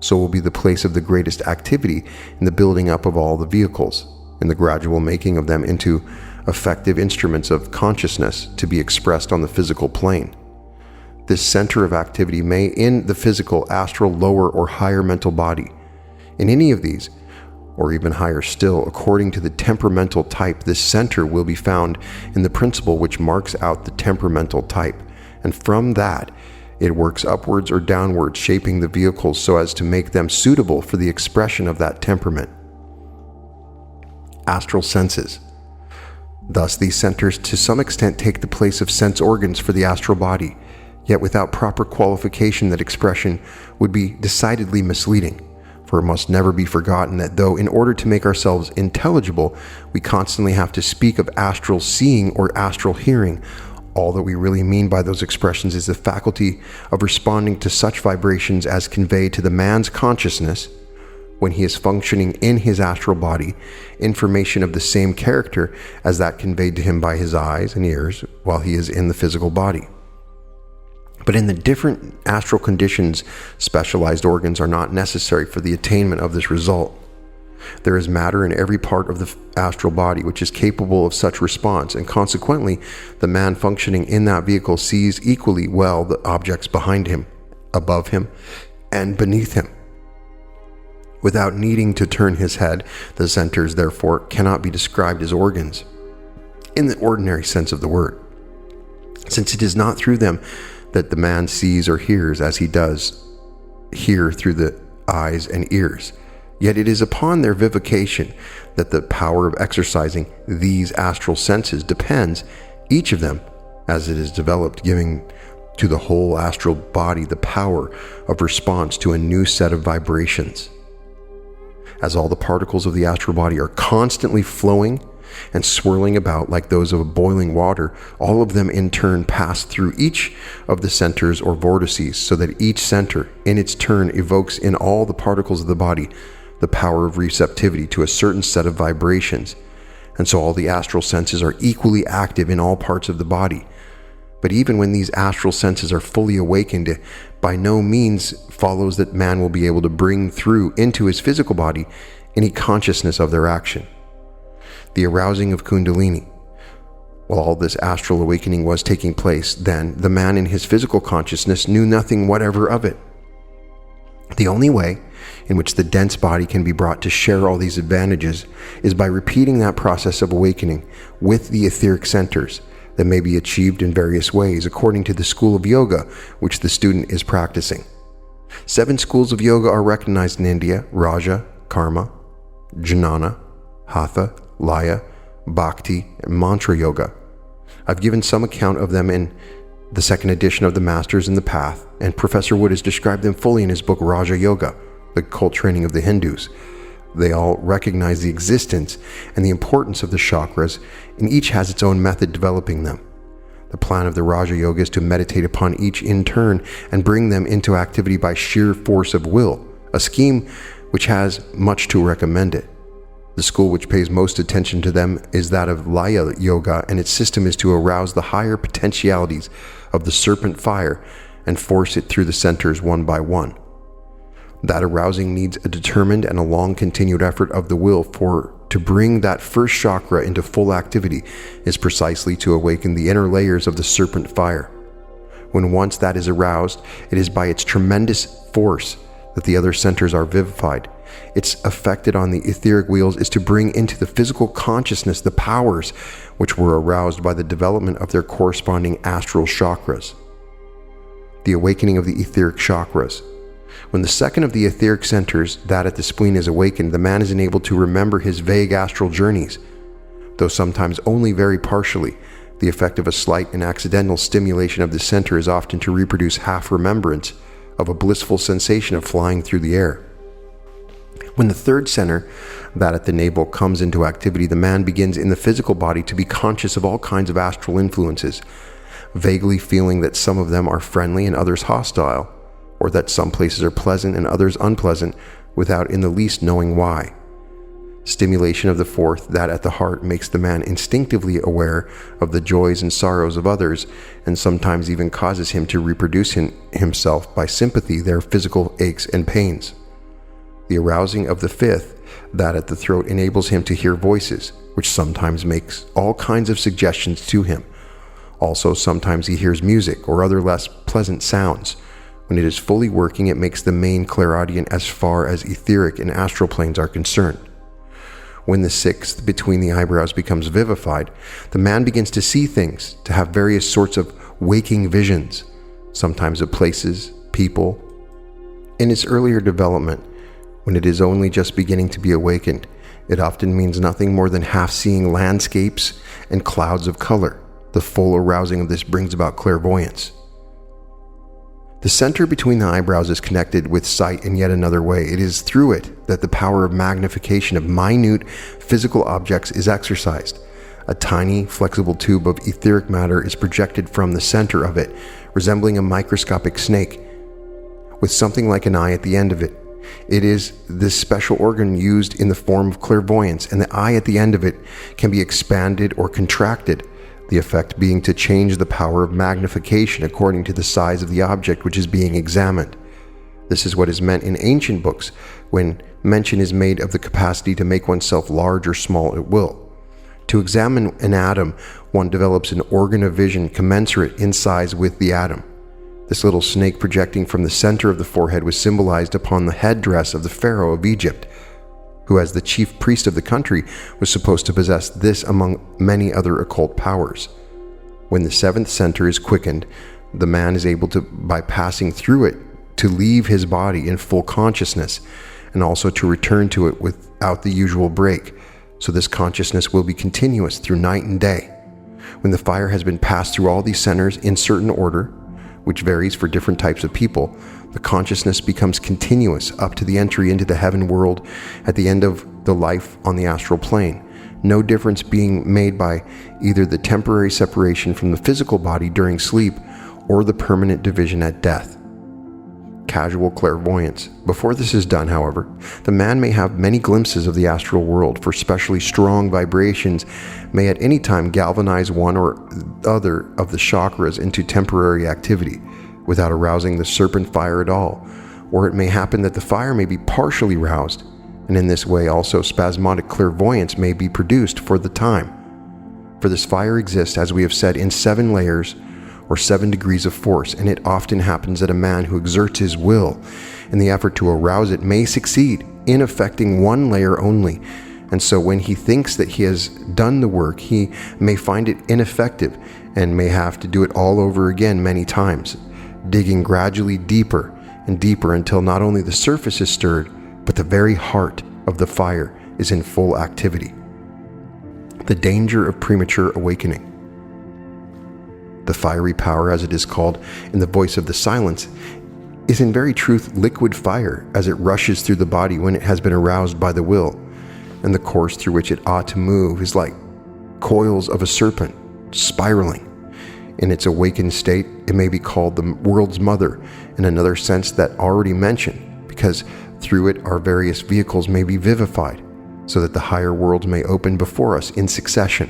So will be the place of the greatest activity in the building up of all the vehicles, in the gradual making of them into effective instruments of consciousness to be expressed on the physical plane. This center of activity may in the physical, astral, lower, or higher mental body. In any of these, or even higher still, according to the temperamental type, this center will be found in the principle which marks out the temperamental type, and from that, it works upwards or downwards, shaping the vehicles so as to make them suitable for the expression of that temperament. Astral senses. Thus, these centers to some extent take the place of sense organs for the astral body, yet without proper qualification that expression would be decidedly misleading. For it must never be forgotten that though in order to make ourselves intelligible, we constantly have to speak of astral seeing or astral hearing, all that we really mean by those expressions is the faculty of responding to such vibrations as convey to the man's consciousness, when he is functioning in his astral body, information of the same character as that conveyed to him by his eyes and ears while he is in the physical body. But in the different astral conditions, specialized organs are not necessary for the attainment of this result. There is matter in every part of the astral body which is capable of such response, and consequently, the man functioning in that vehicle sees equally well the objects behind him, above him, and beneath him. Without needing to turn his head, the centers, therefore, cannot be described as organs, in the ordinary sense of the word, since it is not through them that the man sees or hears as he does hear through the eyes and ears. Yet it is upon their vivification that the power of exercising these astral senses depends, each of them, as it is developed, giving to the whole astral body the power of response to a new set of vibrations. As all the particles of the astral body are constantly flowing and swirling about like those of boiling water, all of them in turn pass through each of the centers or vortices, so that each center in its turn evokes in all the particles of the body the power of receptivity to a certain set of vibrations, and so all the astral senses are equally active in all parts of the body. But even when these astral senses are fully awakened, it by no means follows that man will be able to bring through into his physical body any consciousness of their action. the arousing of Kundalini. While all this astral awakening was taking place, then the man in his physical consciousness knew nothing whatever of it. The only way in which the dense body can be brought to share all these advantages is by repeating that process of awakening with the etheric centers that may be achieved in various ways according to the school of yoga which the student is practicing. 7 schools of yoga are recognized in India: Raja, Karma, Jnana, Hatha, Laya, Bhakti, and Mantra Yoga. I've given some account of them in the 2nd edition of the Masters in the Path, and Professor Wood has described them fully in his book Raja Yoga, the cult training of the Hindus. They all recognize the existence and the importance of the chakras, and each has its own method developing them. The plan of the Raja Yoga is to meditate upon each in turn and bring them into activity by sheer force of will, a scheme which has much to recommend it. The school which pays most attention to them is that of Laya Yoga, and its system is to arouse the higher potentialities of the serpent fire and force it through the centers one by one. That arousing needs a determined and a long continued effort of the will, for to bring that first chakra into full activity is precisely to awaken the inner layers of the serpent fire. When once that is aroused, it is by its tremendous force that the other centers are vivified. Its effect on the etheric wheels is to bring into the physical consciousness the powers which were aroused by the development of their corresponding astral chakras. The awakening of the etheric chakras. When the second of the etheric centers, that at the spleen, is awakened, the man is enabled to remember his vague astral journeys, though sometimes only very partially. The effect of a slight and accidental stimulation of the center is often to reproduce half remembrance of a blissful sensation of flying through the air. When the third center, that at the navel, comes into activity, the man begins in the physical body to be conscious of all kinds of astral influences, vaguely feeling that some of them are friendly and others hostile, or that some places are pleasant and others unpleasant, without in the least knowing why. Stimulation of the fourth, that at the heart, makes the man instinctively aware of the joys and sorrows of others, and sometimes even causes him to reproduce himself by sympathy their physical aches and pains. The arousing of the fifth, that at the throat, enables him to hear voices, which sometimes makes all kinds of suggestions to him. Also, sometimes he hears music or other less pleasant sounds. When it is fully working, it makes the main clairaudient as far as etheric and astral planes are concerned. When the sixth, between the eyebrows, becomes vivified, the man begins to see things, to have various sorts of waking visions, sometimes of places, people. In its earlier development, when it is only just beginning to be awakened, it often means nothing more than half seeing landscapes and clouds of color. The full arousing of this brings about clairvoyance. The center between the eyebrows is connected with sight in yet another way. It is through it that the power of magnification of minute physical objects is exercised. A tiny, flexible tube of etheric matter is projected from the center of it, resembling a microscopic snake, with something like an eye at the end of it. It is this special organ used in the form of clairvoyance, and the eye at the end of it can be expanded or contracted, the effect being to change the power of magnification according to the size of the object which is being examined. This is what is meant in ancient books when mention is made of the capacity to make oneself large or small at will. To examine an atom, one develops an organ of vision commensurate in size with the atom. This little snake projecting from the center of the forehead was symbolized upon the headdress of the Pharaoh of Egypt, who as the chief priest of the country was supposed to possess this among many other occult powers. When the seventh center is quickened, the man is able to, by passing through it, to leave his body in full consciousness, and also to return to it without the usual break, so this consciousness will be continuous through night and day. When the fire has been passed through all these centers in certain order, which varies for different types of people, the consciousness becomes continuous up to the entry into the heaven world at the end of the life on the astral plane, no difference being made by either the temporary separation from the physical body during sleep or the permanent division at death. Casual clairvoyance. Before this is done, however, the man may have many glimpses of the astral world, for specially strong vibrations may at any time galvanize one or other of the chakras into temporary activity, without arousing the serpent fire at all, or it may happen that the fire may be partially roused, and in this way also spasmodic clairvoyance may be produced for the time. For this fire exists, as we have said, in 7 layers or 7 degrees of force, and it often happens that a man who exerts his will in the effort to arouse it may succeed in affecting 1 layer only, and so when he thinks that he has done the work, he may find it ineffective and may have to do it all over again many times, digging gradually deeper and deeper until not only the surface is stirred, but the very heart of the fire is in full activity. The danger of premature awakening. The fiery power, as it is called in the voice of the silence, is in very truth liquid fire as it rushes through the body when it has been aroused by the will, and the course through which it ought to move is like coils of a serpent spiraling. In its awakened state, it may be called the world's mother in another sense that already mentioned, because through it our various vehicles may be vivified, so that the higher worlds may open before us in succession.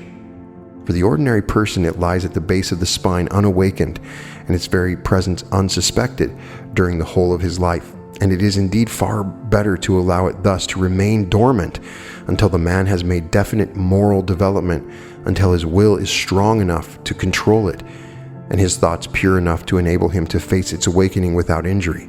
For the ordinary person, it lies at the base of the spine unawakened, and its very presence unsuspected during the whole of his life, and it is indeed far better to allow it thus to remain dormant until the man has made definite moral development, until his will is strong enough to control it, and his thoughts pure enough to enable him to face its awakening without injury.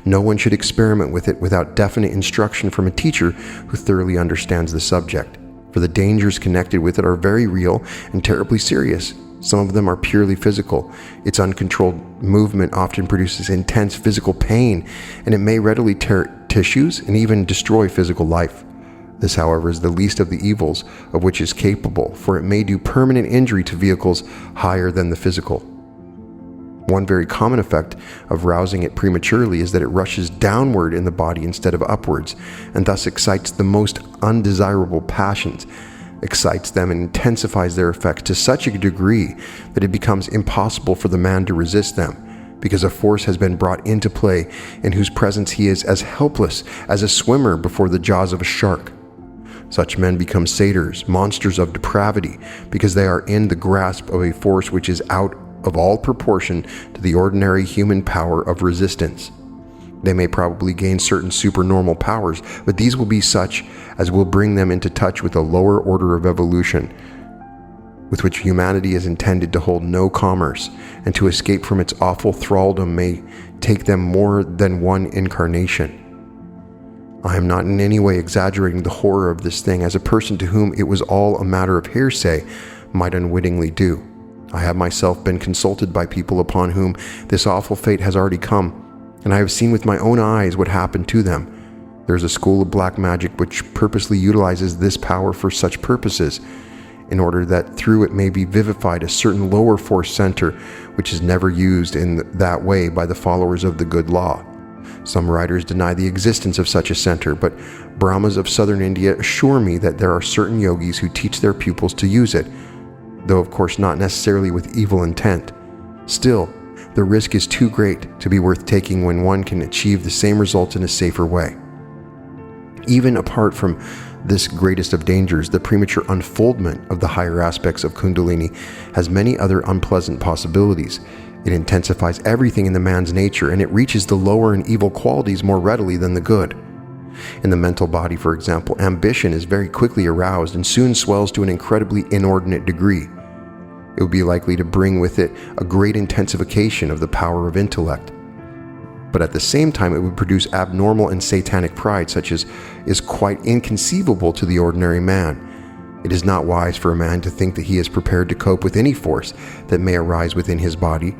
No one should experiment with it without definite instruction from a teacher who thoroughly understands the subject, for the dangers connected with it are very real and terribly serious. Some of them are purely physical. Its uncontrolled movement often produces intense physical pain, and it may readily tear tissues and even destroy physical life. This, however, is the least of the evils of which is capable, for it may do permanent injury to vehicles higher than the physical. One very common effect of rousing it prematurely is that it rushes downward in the body instead of upwards, and thus excites the most undesirable passions, excites them and intensifies their effects to such a degree that it becomes impossible for the man to resist them, because a force has been brought into play in whose presence he is as helpless as a swimmer before the jaws of a shark. Such men become satyrs, monsters of depravity, because they are in the grasp of a force which is out of all proportion to the ordinary human power of resistance. They may probably gain certain supernormal powers, but these will be such as will bring them into touch with a lower order of evolution, with which humanity is intended to hold no commerce, and to escape from its awful thraldom may take them more than one incarnation. I am not in any way exaggerating the horror of this thing, as a person to whom it was all a matter of hearsay might unwittingly do. I have myself been consulted by people upon whom this awful fate has already come, and I have seen with my own eyes what happened to them. There is a school of black magic which purposely utilizes this power for such purposes, in order that through it may be vivified a certain lower force center which is never used in that way by the followers of the good law. Some writers deny the existence of such a center, but Brahmas of southern India assure me that there are certain yogis who teach their pupils to use it, though of course not necessarily with evil intent. Still, the risk is too great to be worth taking when one can achieve the same results in a safer way. Even apart from this greatest of dangers, the premature unfoldment of the higher aspects of Kundalini has many other unpleasant possibilities. It intensifies everything in the man's nature, and it reaches the lower and evil qualities more readily than the good. In the mental body, for example, ambition is very quickly aroused and soon swells to an incredibly inordinate degree. It would be likely to bring with it a great intensification of the power of intellect. But at the same time, it would produce abnormal and satanic pride, such as is quite inconceivable to the ordinary man. It is not wise for a man to think that he is prepared to cope with any force that may arise within his body.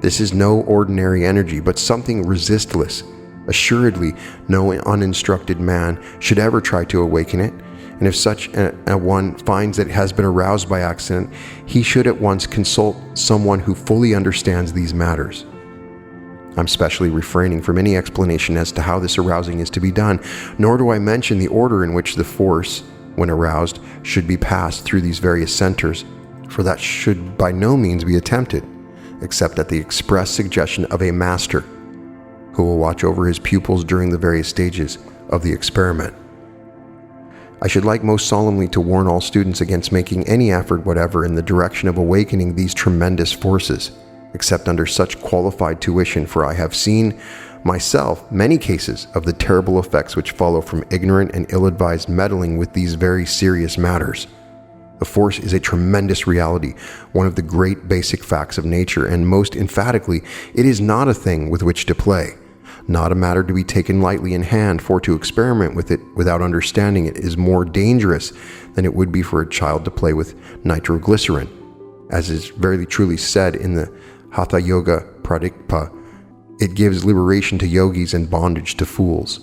This is no ordinary energy, but something resistless. Assuredly, no uninstructed man should ever try to awaken it, and if such a one finds that it has been aroused by accident, he should at once consult someone who fully understands these matters. I'm specially refraining from any explanation as to how this arousing is to be done, nor do I mention the order in which the force, when aroused, should be passed through these various centers, for that should by no means be attempted, except at the express suggestion of a master, who will watch over his pupils during the various stages of the experiment. I should like most solemnly to warn all students against making any effort whatever in the direction of awakening these tremendous forces, except under such qualified tuition, for I have seen myself many cases of the terrible effects which follow from ignorant and ill-advised meddling with these very serious matters. The force is a tremendous reality, one of the great basic facts of nature, and most emphatically, it is not a thing with which to play, not a matter to be taken lightly in hand, for to experiment with it without understanding it is more dangerous than it would be for a child to play with nitroglycerin, as is very truly said in the Hatha Yoga Pradipika. It gives liberation to yogis and bondage to fools.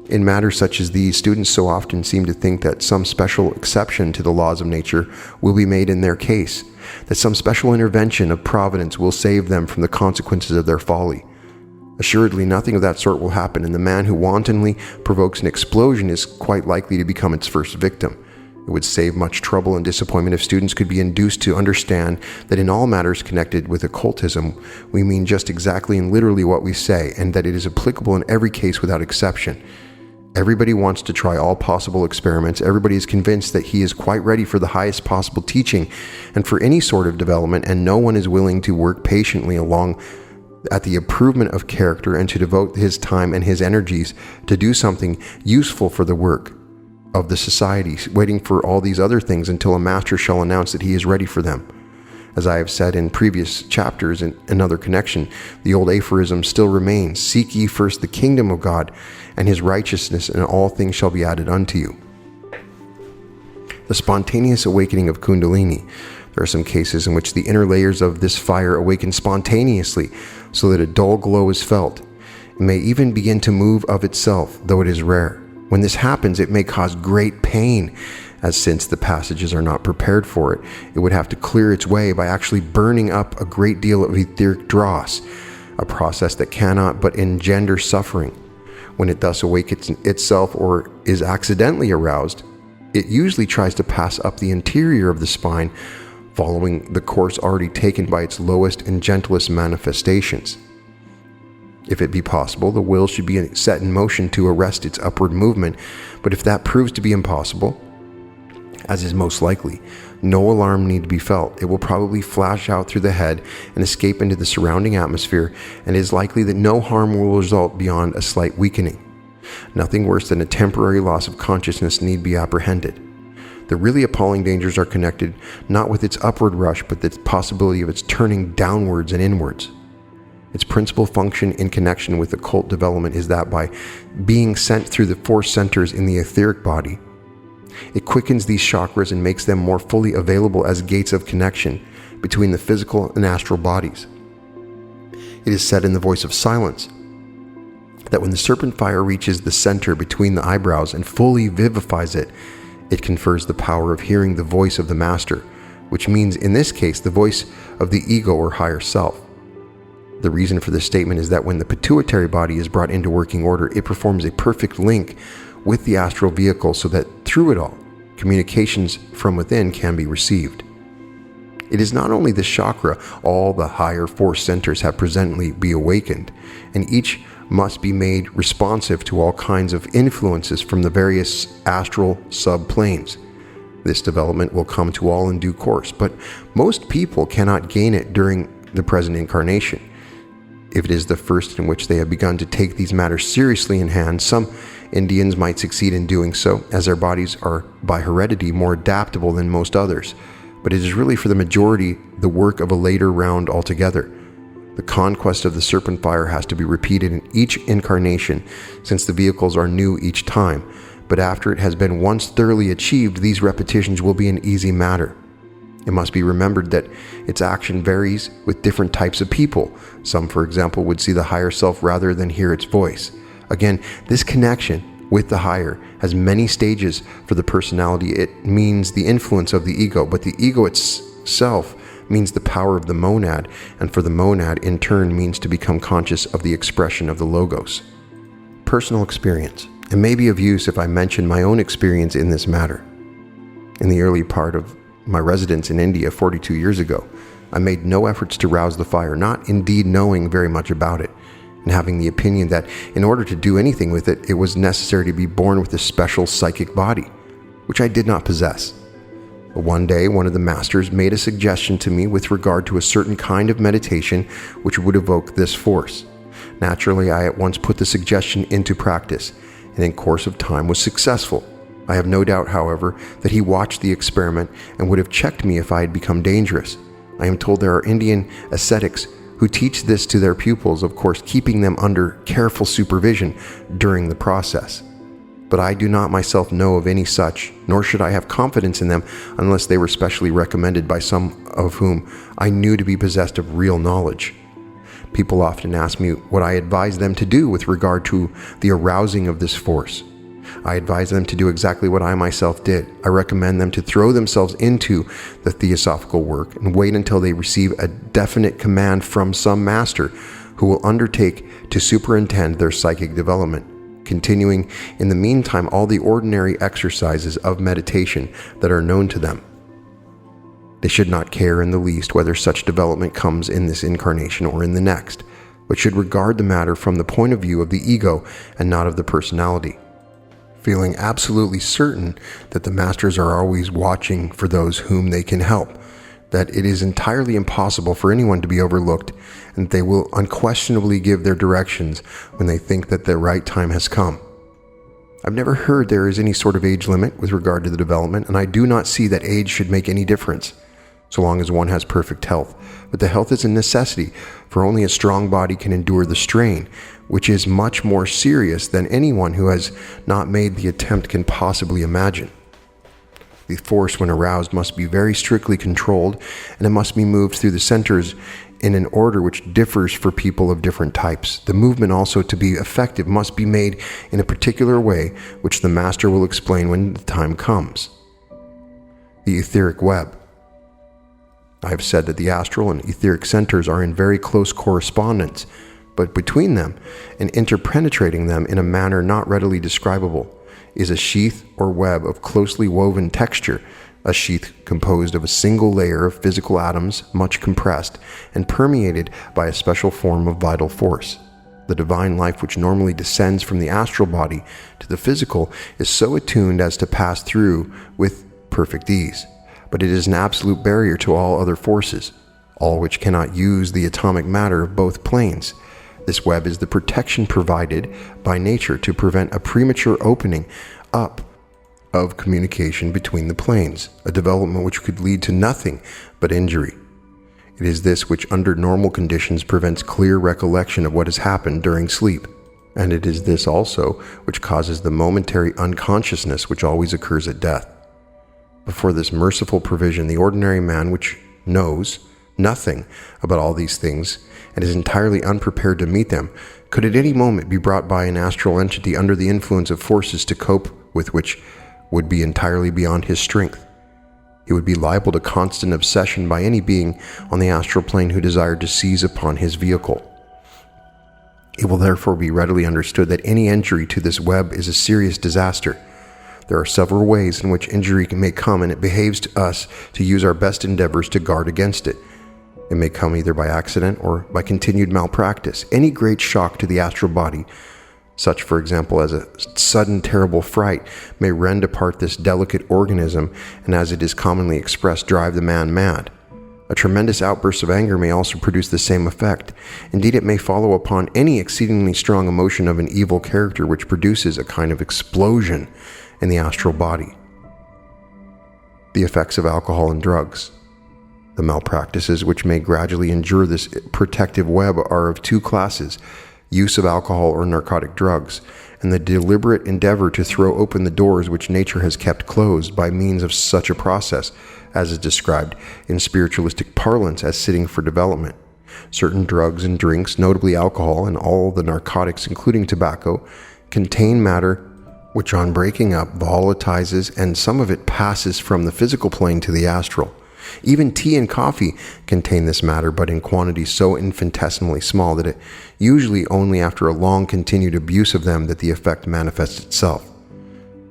In matters such as these, students so often seem to think that some special exception to the laws of nature will be made in their case, that some special intervention of providence will save them from the consequences of their folly. Assuredly, nothing of that sort will happen, and the man who wantonly provokes an explosion is quite likely to become its first victim. It would save much trouble and disappointment if students could be induced to understand that in all matters connected with occultism, we mean just exactly and literally what we say, and that it is applicable in every case without exception. Everybody wants to try all possible experiments. Everybody is convinced that he is quite ready for the highest possible teaching and for any sort of development, and no one is willing to work patiently along at the improvement of character and to devote his time and his energies to do something useful for the work of the society, waiting for all these other things until a master shall announce that he is ready for them. As I have said in previous chapters in another connection, the old aphorism still remains: seek ye first the kingdom of God and his righteousness, and all things shall be added unto you. The spontaneous awakening of Kundalini. There are some cases in which the inner layers of this fire awaken spontaneously so that a dull glow is felt. It may even begin to move of itself, though it is rare. When this happens, it may cause great pain, as since the passages are not prepared for it, it would have to clear its way by actually burning up a great deal of etheric dross, a process that cannot but engender suffering. When it thus awakens itself or is accidentally aroused, it usually tries to pass up the interior of the spine, following the course already taken by its lowest and gentlest manifestations. If it be possible, the will should be set in motion to arrest its upward movement, but if that proves to be impossible, as is most likely, no alarm need be felt. It will probably flash out through the head and escape into the surrounding atmosphere, and it is likely that no harm will result beyond a slight weakening. Nothing worse than a temporary loss of consciousness need be apprehended. The really appalling dangers are connected not with its upward rush, but the possibility of its turning downwards and inwards. Its principal function in connection with occult development is that by being sent through the force centers in the etheric body, it quickens these chakras and makes them more fully available as gates of connection between the physical and astral bodies. It is said in the voice of silence that when the serpent fire reaches the center between the eyebrows and fully vivifies it, it confers the power of hearing the voice of the master, which means in this case the voice of the ego or higher self. The reason for this statement is that when the pituitary body is brought into working order, it performs a perfect link with the astral vehicle so that through it all, communications from within can be received. It is not only this chakra, all the higher force centers have presently be awakened, and each must be made responsive to all kinds of influences from the various astral subplanes. This development will come to all in due course, but most people cannot gain it during the present incarnation. If it is the first in which they have begun to take these matters seriously in hand, some Indians might succeed in doing so, as their bodies are by heredity more adaptable than most others, but it is really for the majority the work of a later round altogether. The conquest of the serpent fire has to be repeated in each incarnation, since the vehicles are new each time, but after it has been once thoroughly achieved, these repetitions will be an easy matter. It must be remembered that its action varies with different types of people. Some, for example, would see the higher self rather than hear its voice. Again, this connection with the higher has many stages for the personality. It means the influence of the ego, but the ego itself means the power of the monad, and for the monad in turn means to become conscious of the expression of the logos. Personal experience. It may be of use if I mention my own experience in this matter. In the early part of my residence in India 42 years ago, I made no efforts to rouse the fire, not indeed knowing very much about it, and having the opinion that in order to do anything with it, it was necessary to be born with a special psychic body, which I did not possess. But one day, one of the masters made a suggestion to me with regard to a certain kind of meditation which would evoke this force. Naturally, I at once put the suggestion into practice, and in course of time was successful. I have no doubt, however, that he watched the experiment and would have checked me if I had become dangerous. I am told there are Indian ascetics who teach this to their pupils, of course keeping them under careful supervision during the process. But I do not myself know of any such, nor should I have confidence in them unless they were specially recommended by some of whom I knew to be possessed of real knowledge. People often ask me what I advise them to do with regard to the arousing of this force. I advise them to do exactly what I myself did. I recommend them to throw themselves into the theosophical work and wait until they receive a definite command from some master who will undertake to superintend their psychic development, continuing in the meantime all the ordinary exercises of meditation that are known to them. They should not care in the least whether such development comes in this incarnation or in the next, but should regard the matter from the point of view of the ego and not of the personality, feeling absolutely certain that the masters are always watching for those whom they can help, that it is entirely impossible for anyone to be overlooked, and they will unquestionably give their directions when they think that the right time has come. I've never heard there is any sort of age limit with regard to the development, and I do not see that age should make any difference, so long as one has perfect health. But the health is a necessity, for only a strong body can endure the strain, which is much more serious than anyone who has not made the attempt can possibly imagine. The force, when aroused, must be very strictly controlled, and it must be moved through the centers in an order which differs for people of different types. The movement also, to be effective, must be made in a particular way, which the master will explain when the time comes. The Etheric Web. I have said that the astral and etheric centers are in very close correspondence, but between them, and interpenetrating them in a manner not readily describable, is a sheath or web of closely woven texture, a sheath composed of a single layer of physical atoms, much compressed, and permeated by a special form of vital force. The divine life which normally descends from the astral body to the physical is so attuned as to pass through with perfect ease, but it is an absolute barrier to all other forces, all which cannot use the atomic matter of both planes. This web is the protection provided by nature to prevent a premature opening up of communication between the planes, a development which could lead to nothing but injury. It is this which under normal conditions prevents clear recollection of what has happened during sleep, and it is this also which causes the momentary unconsciousness which always occurs at death. Before this merciful provision, the ordinary man, which knows nothing about all these things and is entirely unprepared to meet them, could at any moment be brought by an astral entity under the influence of forces to cope with which would be entirely beyond his strength. He would be liable to constant obsession by any being on the astral plane who desired to seize upon his vehicle. It will therefore be readily understood that any injury to this web is a serious disaster. There are several ways in which injury may come, and it behaves to us to use our best endeavors to guard against it. It may come either by accident or by continued malpractice. Any great shock to the astral body, such for example as a sudden terrible fright, may rend apart this delicate organism, and as it is commonly expressed, drive the man mad. A tremendous outburst of anger may also produce the same effect. Indeed, it may follow upon any exceedingly strong emotion of an evil character, which produces a kind of explosion in the astral body. The effects of alcohol and drugs. The malpractices which may gradually injure this protective web are of two classes: use of alcohol or narcotic drugs, and the deliberate endeavor to throw open the doors which nature has kept closed by means of such a process, as is described in spiritualistic parlance as sitting for development. Certain drugs and drinks, notably alcohol and all the narcotics including tobacco, contain matter which on breaking up volatilizes, and some of it passes from the physical plane to the astral. Even tea and coffee contain this matter, but in quantities so infinitesimally small that it usually only after a long continued abuse of them that the effect manifests itself.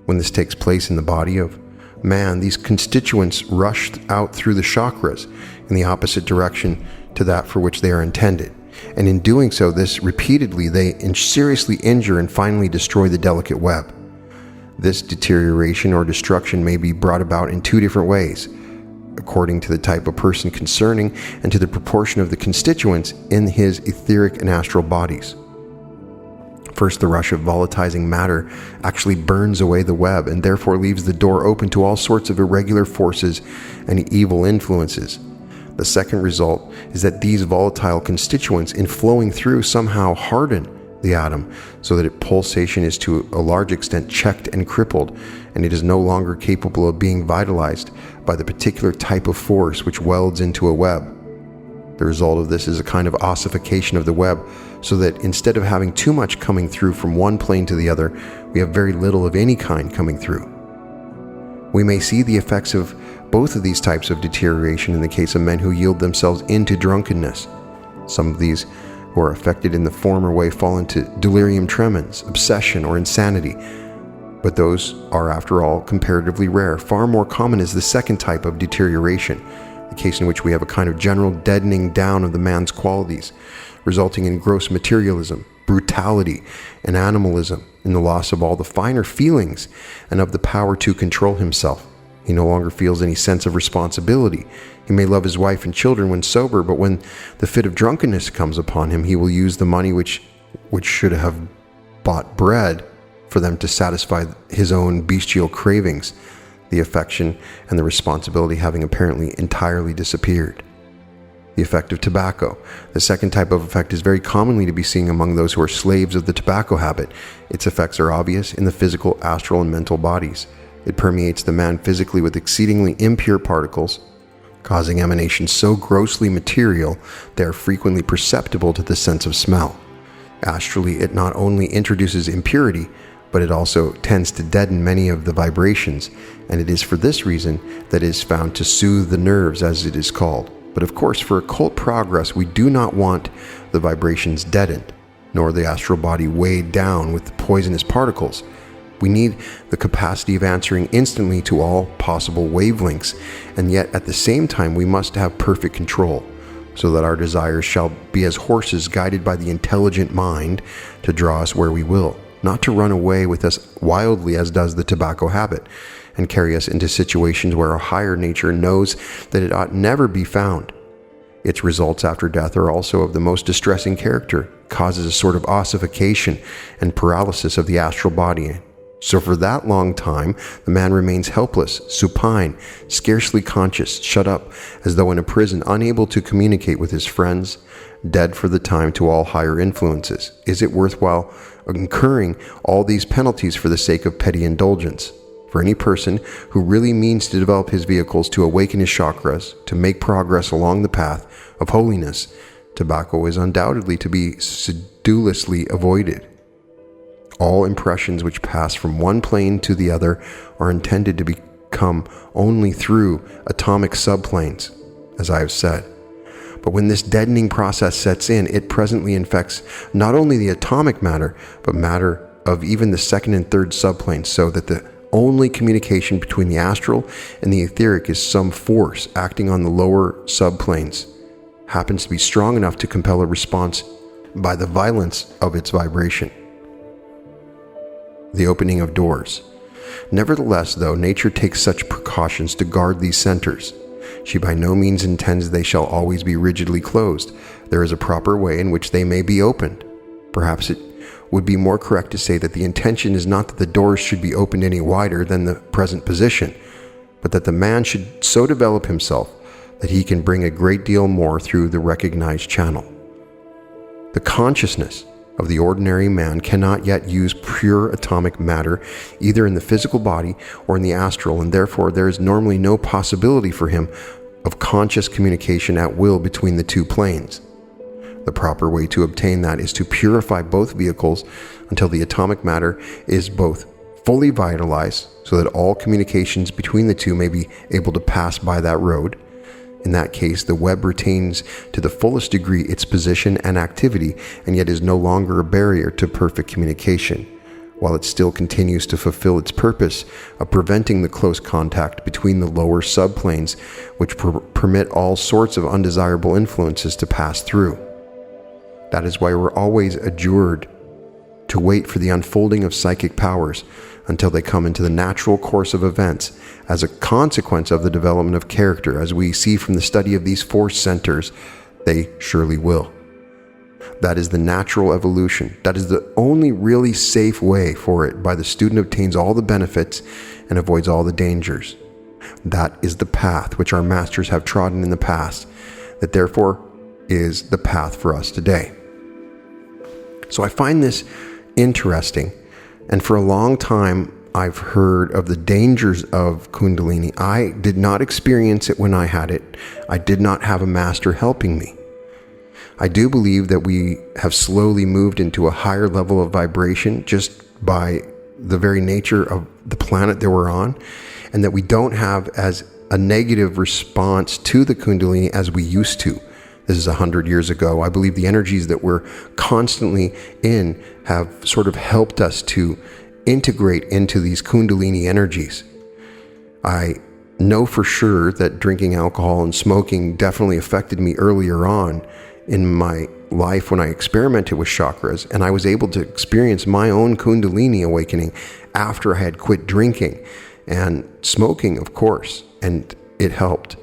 When this takes place in the body of man, these constituents rush out through the chakras in the opposite direction to that for which they are intended, and in doing so, this repeatedly, they seriously injure and finally destroy the delicate web. This deterioration or destruction may be brought about in two different ways, according to the type of person concerning and to the proportion of the constituents in his etheric and astral bodies. First, the rush of volatilizing matter actually burns away the web and therefore leaves the door open to all sorts of irregular forces and evil influences. The second result is that these volatile constituents, in flowing through, somehow harden the atom so that its pulsation is to a large extent checked and crippled, and it is no longer capable of being vitalized by the particular type of force which welds into a web. The result of this is a kind of ossification of the web, so that instead of having too much coming through from one plane to the other, we have very little of any kind coming through. We may see the effects of both of these types of deterioration in the case of men who yield themselves into drunkenness. Some of these who are affected in the former way fall into delirium tremens, obsession, or insanity, but those are, after all, comparatively rare. Far more common is the second type of deterioration, the case in which we have a kind of general deadening down of the man's qualities, resulting in gross materialism, brutality, and animalism, in the loss of all the finer feelings and of the power to control himself. He no longer feels any sense of responsibility. He may love his wife and children when sober, but when the fit of drunkenness comes upon him, he will use the money which should have bought bread for them to satisfy his own bestial cravings, the affection and the responsibility having apparently entirely disappeared. The effect of tobacco. The second type of effect is very commonly to be seen among those who are slaves of the tobacco habit. Its effects are obvious in the physical, astral, and mental bodies. It permeates the man physically with exceedingly impure particles, causing emanations so grossly material they are frequently perceptible to the sense of smell. Astrally, it not only introduces impurity, but it also tends to deaden many of the vibrations, and it is for this reason that it is found to soothe the nerves, as it is called. But of course, for occult progress, we do not want the vibrations deadened, nor the astral body weighed down with poisonous particles. We need the capacity of answering instantly to all possible wavelengths, and yet at the same time we must have perfect control, so that our desires shall be as horses guided by the intelligent mind to draw us where we will, not to run away with us wildly as does the tobacco habit, and carry us into situations where our higher nature knows that it ought never be found. Its results after death are also of the most distressing character, causes a sort of ossification and paralysis of the astral body. So for that long time, the man remains helpless, supine, scarcely conscious, shut up as though in a prison, unable to communicate with his friends, dead for the time to all higher influences. Is it worthwhile incurring all these penalties for the sake of petty indulgence? For any person who really means to develop his vehicles, to awaken his chakras, to make progress along the path of holiness, tobacco is undoubtedly to be sedulously avoided. All impressions which pass from one plane to the other are intended to become only through atomic subplanes, as I have said. But when this deadening process sets in, it presently infects not only the atomic matter, but matter of even the second and third subplanes, so that the only communication between the astral and the etheric is some force acting on the lower subplanes, happens to be strong enough to compel a response by the violence of its vibration. The opening of doors. Nevertheless, though nature takes such precautions to guard these centers, she by no means intends they shall always be rigidly closed. There is a proper way in which they may be opened. Perhaps it would be more correct to say that the intention is not that the doors should be opened any wider than the present position, but that the man should so develop himself that he can bring a great deal more through the recognized channel. The consciousness of the ordinary man cannot yet use pure atomic matter either in the physical body or in the astral, and therefore there is normally no possibility for him of conscious communication at will between the two planes. The proper way to obtain that is to purify both vehicles until the atomic matter is both fully vitalized, so that all communications between the two may be able to pass by that road. In that case, the web retains to the fullest degree its position and activity, and yet is no longer a barrier to perfect communication, while it still continues to fulfill its purpose of preventing the close contact between the lower subplanes, which permit all sorts of undesirable influences to pass through. That is why we're always adjured to wait for the unfolding of psychic powers until they come into the natural course of events as a consequence of the development of character. As we see from the study of these four centers, they surely will. That is the natural evolution. That is the only really safe way for it, by the student obtains all the benefits and avoids all the dangers. That is the path which our masters have trodden in the past, that therefore is the path for us today. So I find this interesting, and for a long time I've heard of the dangers of Kundalini. I did not experience it when I had it. I did not have a master helping me. I do believe that we have slowly moved into a higher level of vibration just by the very nature of the planet that we're on, and that we don't have as a negative response to the Kundalini as we used to. This is 100 years ago. I believe the energies that we're constantly in have sort of helped us to integrate into these Kundalini energies. I know for sure that drinking alcohol and smoking definitely affected me earlier on in my life when I experimented with chakras, and I was able to experience my own Kundalini awakening after I had quit drinking and smoking, of course, and it helped.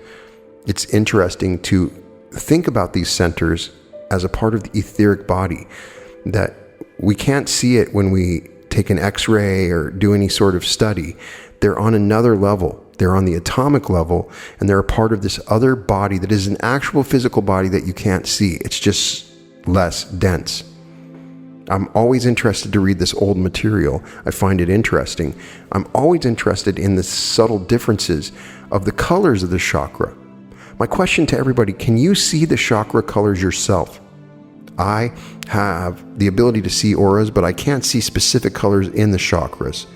It's interesting to think about these centers as a part of the etheric body, that we can't see it when we take an x-ray or do any sort of study. They're on another level. They're on the atomic level, and they're a part of this other body that is an actual physical body that you can't see. It's just less dense. I'm always interested to read this old material. I find it interesting. I'm always interested in the subtle differences of the colors of the chakra. My question to everybody, can you see the chakra colors yourself? I have the ability to see auras, but I can't see specific colors in the chakras.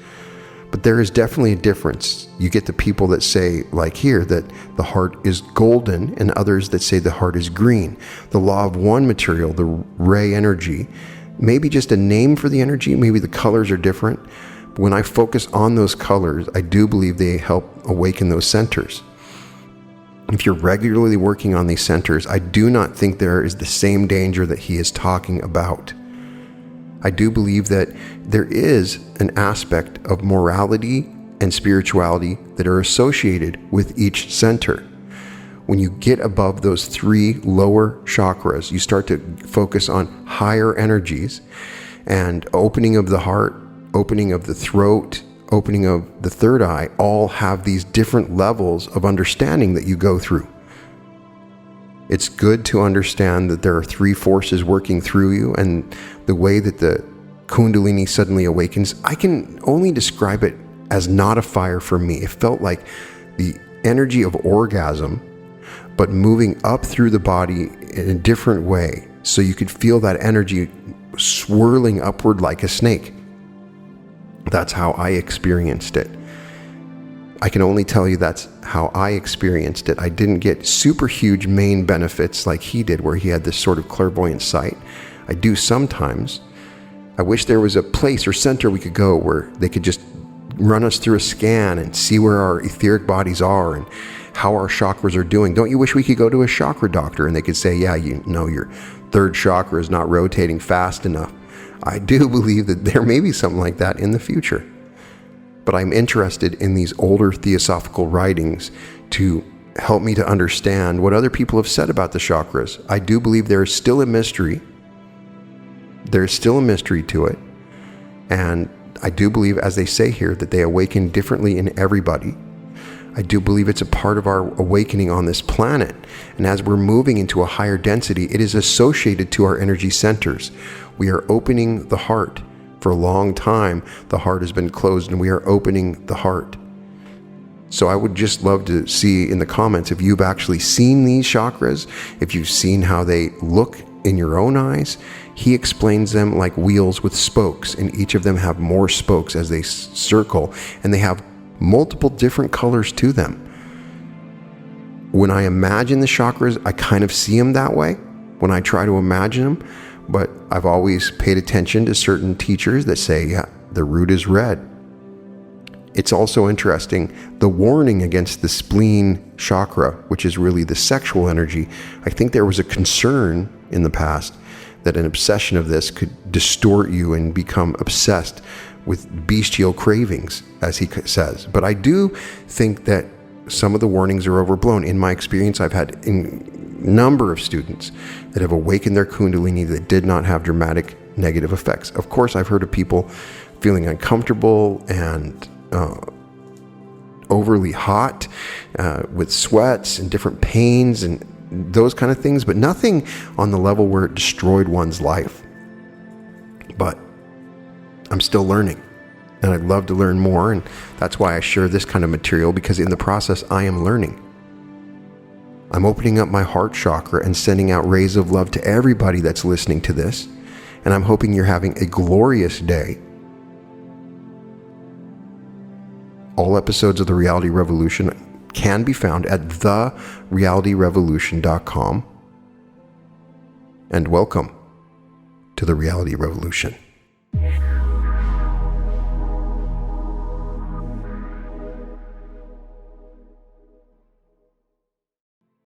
But there is definitely a difference. You get the people that say, like here, that the heart is golden, and others that say the heart is green. The law of one material, the ray energy, maybe just a name for the energy, maybe the colors are different. But when I focus on those colors, I do believe they help awaken those centers. If you're regularly working on these centers, I do not think there is the same danger that he is talking about. I do believe that there is an aspect of morality and spirituality that are associated with each center. When you get above those three lower chakras, you start to focus on higher energies, and opening of the heart, opening of the throat, opening of the third eye, all have these different levels of understanding that you go through. It's good to understand that there are three forces working through you, and the way that the Kundalini suddenly awakens, I can only describe it as not a fire for me. It felt like the energy of orgasm, but moving up through the body in a different way. So you could feel that energy swirling upward like a snake. That's how I experienced it. I can only tell you that's how I experienced it. I didn't get super huge main benefits like he did, where he had this sort of clairvoyant sight. I do sometimes. I wish there was a place or center we could go where they could just run us through a scan and see where our etheric bodies are and how our chakras are doing. Don't you wish we could go to a chakra doctor and they could say, yeah, you know, your third chakra is not rotating fast enough? I do believe that there may be something like that in the future. But I'm interested in these older theosophical writings to help me to understand what other people have said about the chakras. I do believe there is still a mystery. There's still a mystery to it. And I do believe, as they say here, that they awaken differently in everybody. I do believe it's a part of our awakening on this planet. And as we're moving into a higher density, it is associated to our energy centers. We are opening the heart. For a long time, the heart has been closed, and we are opening the heart. So I would just love to see in the comments if you've actually seen these chakras, if you've seen how they look in your own eyes. He explains them like wheels with spokes, and each of them have more spokes as they circle, and they have multiple different colors to them. When I imagine the chakras, I kind of see them that way when I try to imagine them. But I've always paid attention to certain teachers that say, yeah, the root is red. It's also interesting, the warning against the spleen chakra, which is really the sexual energy. I think there was a concern in the past that an obsession of this could distort you and become obsessed with bestial cravings, as he says. But I do think that some of the warnings are overblown. In my experience, I've had number of students that have awakened their Kundalini that did not have dramatic negative effects. Of course, I've heard of people feeling uncomfortable and overly hot with sweats and different pains and those kind of things, but nothing on the level where it destroyed one's life. But I'm still learning, and I'd love to learn more, and that's why I share this kind of material, because in the process I am learning. I'm opening up my heart chakra and sending out rays of love to everybody that's listening to this, and I'm hoping you're having a glorious day. All episodes of The Reality Revolution can be found at therealityrevolution.com. And welcome to The Reality Revolution.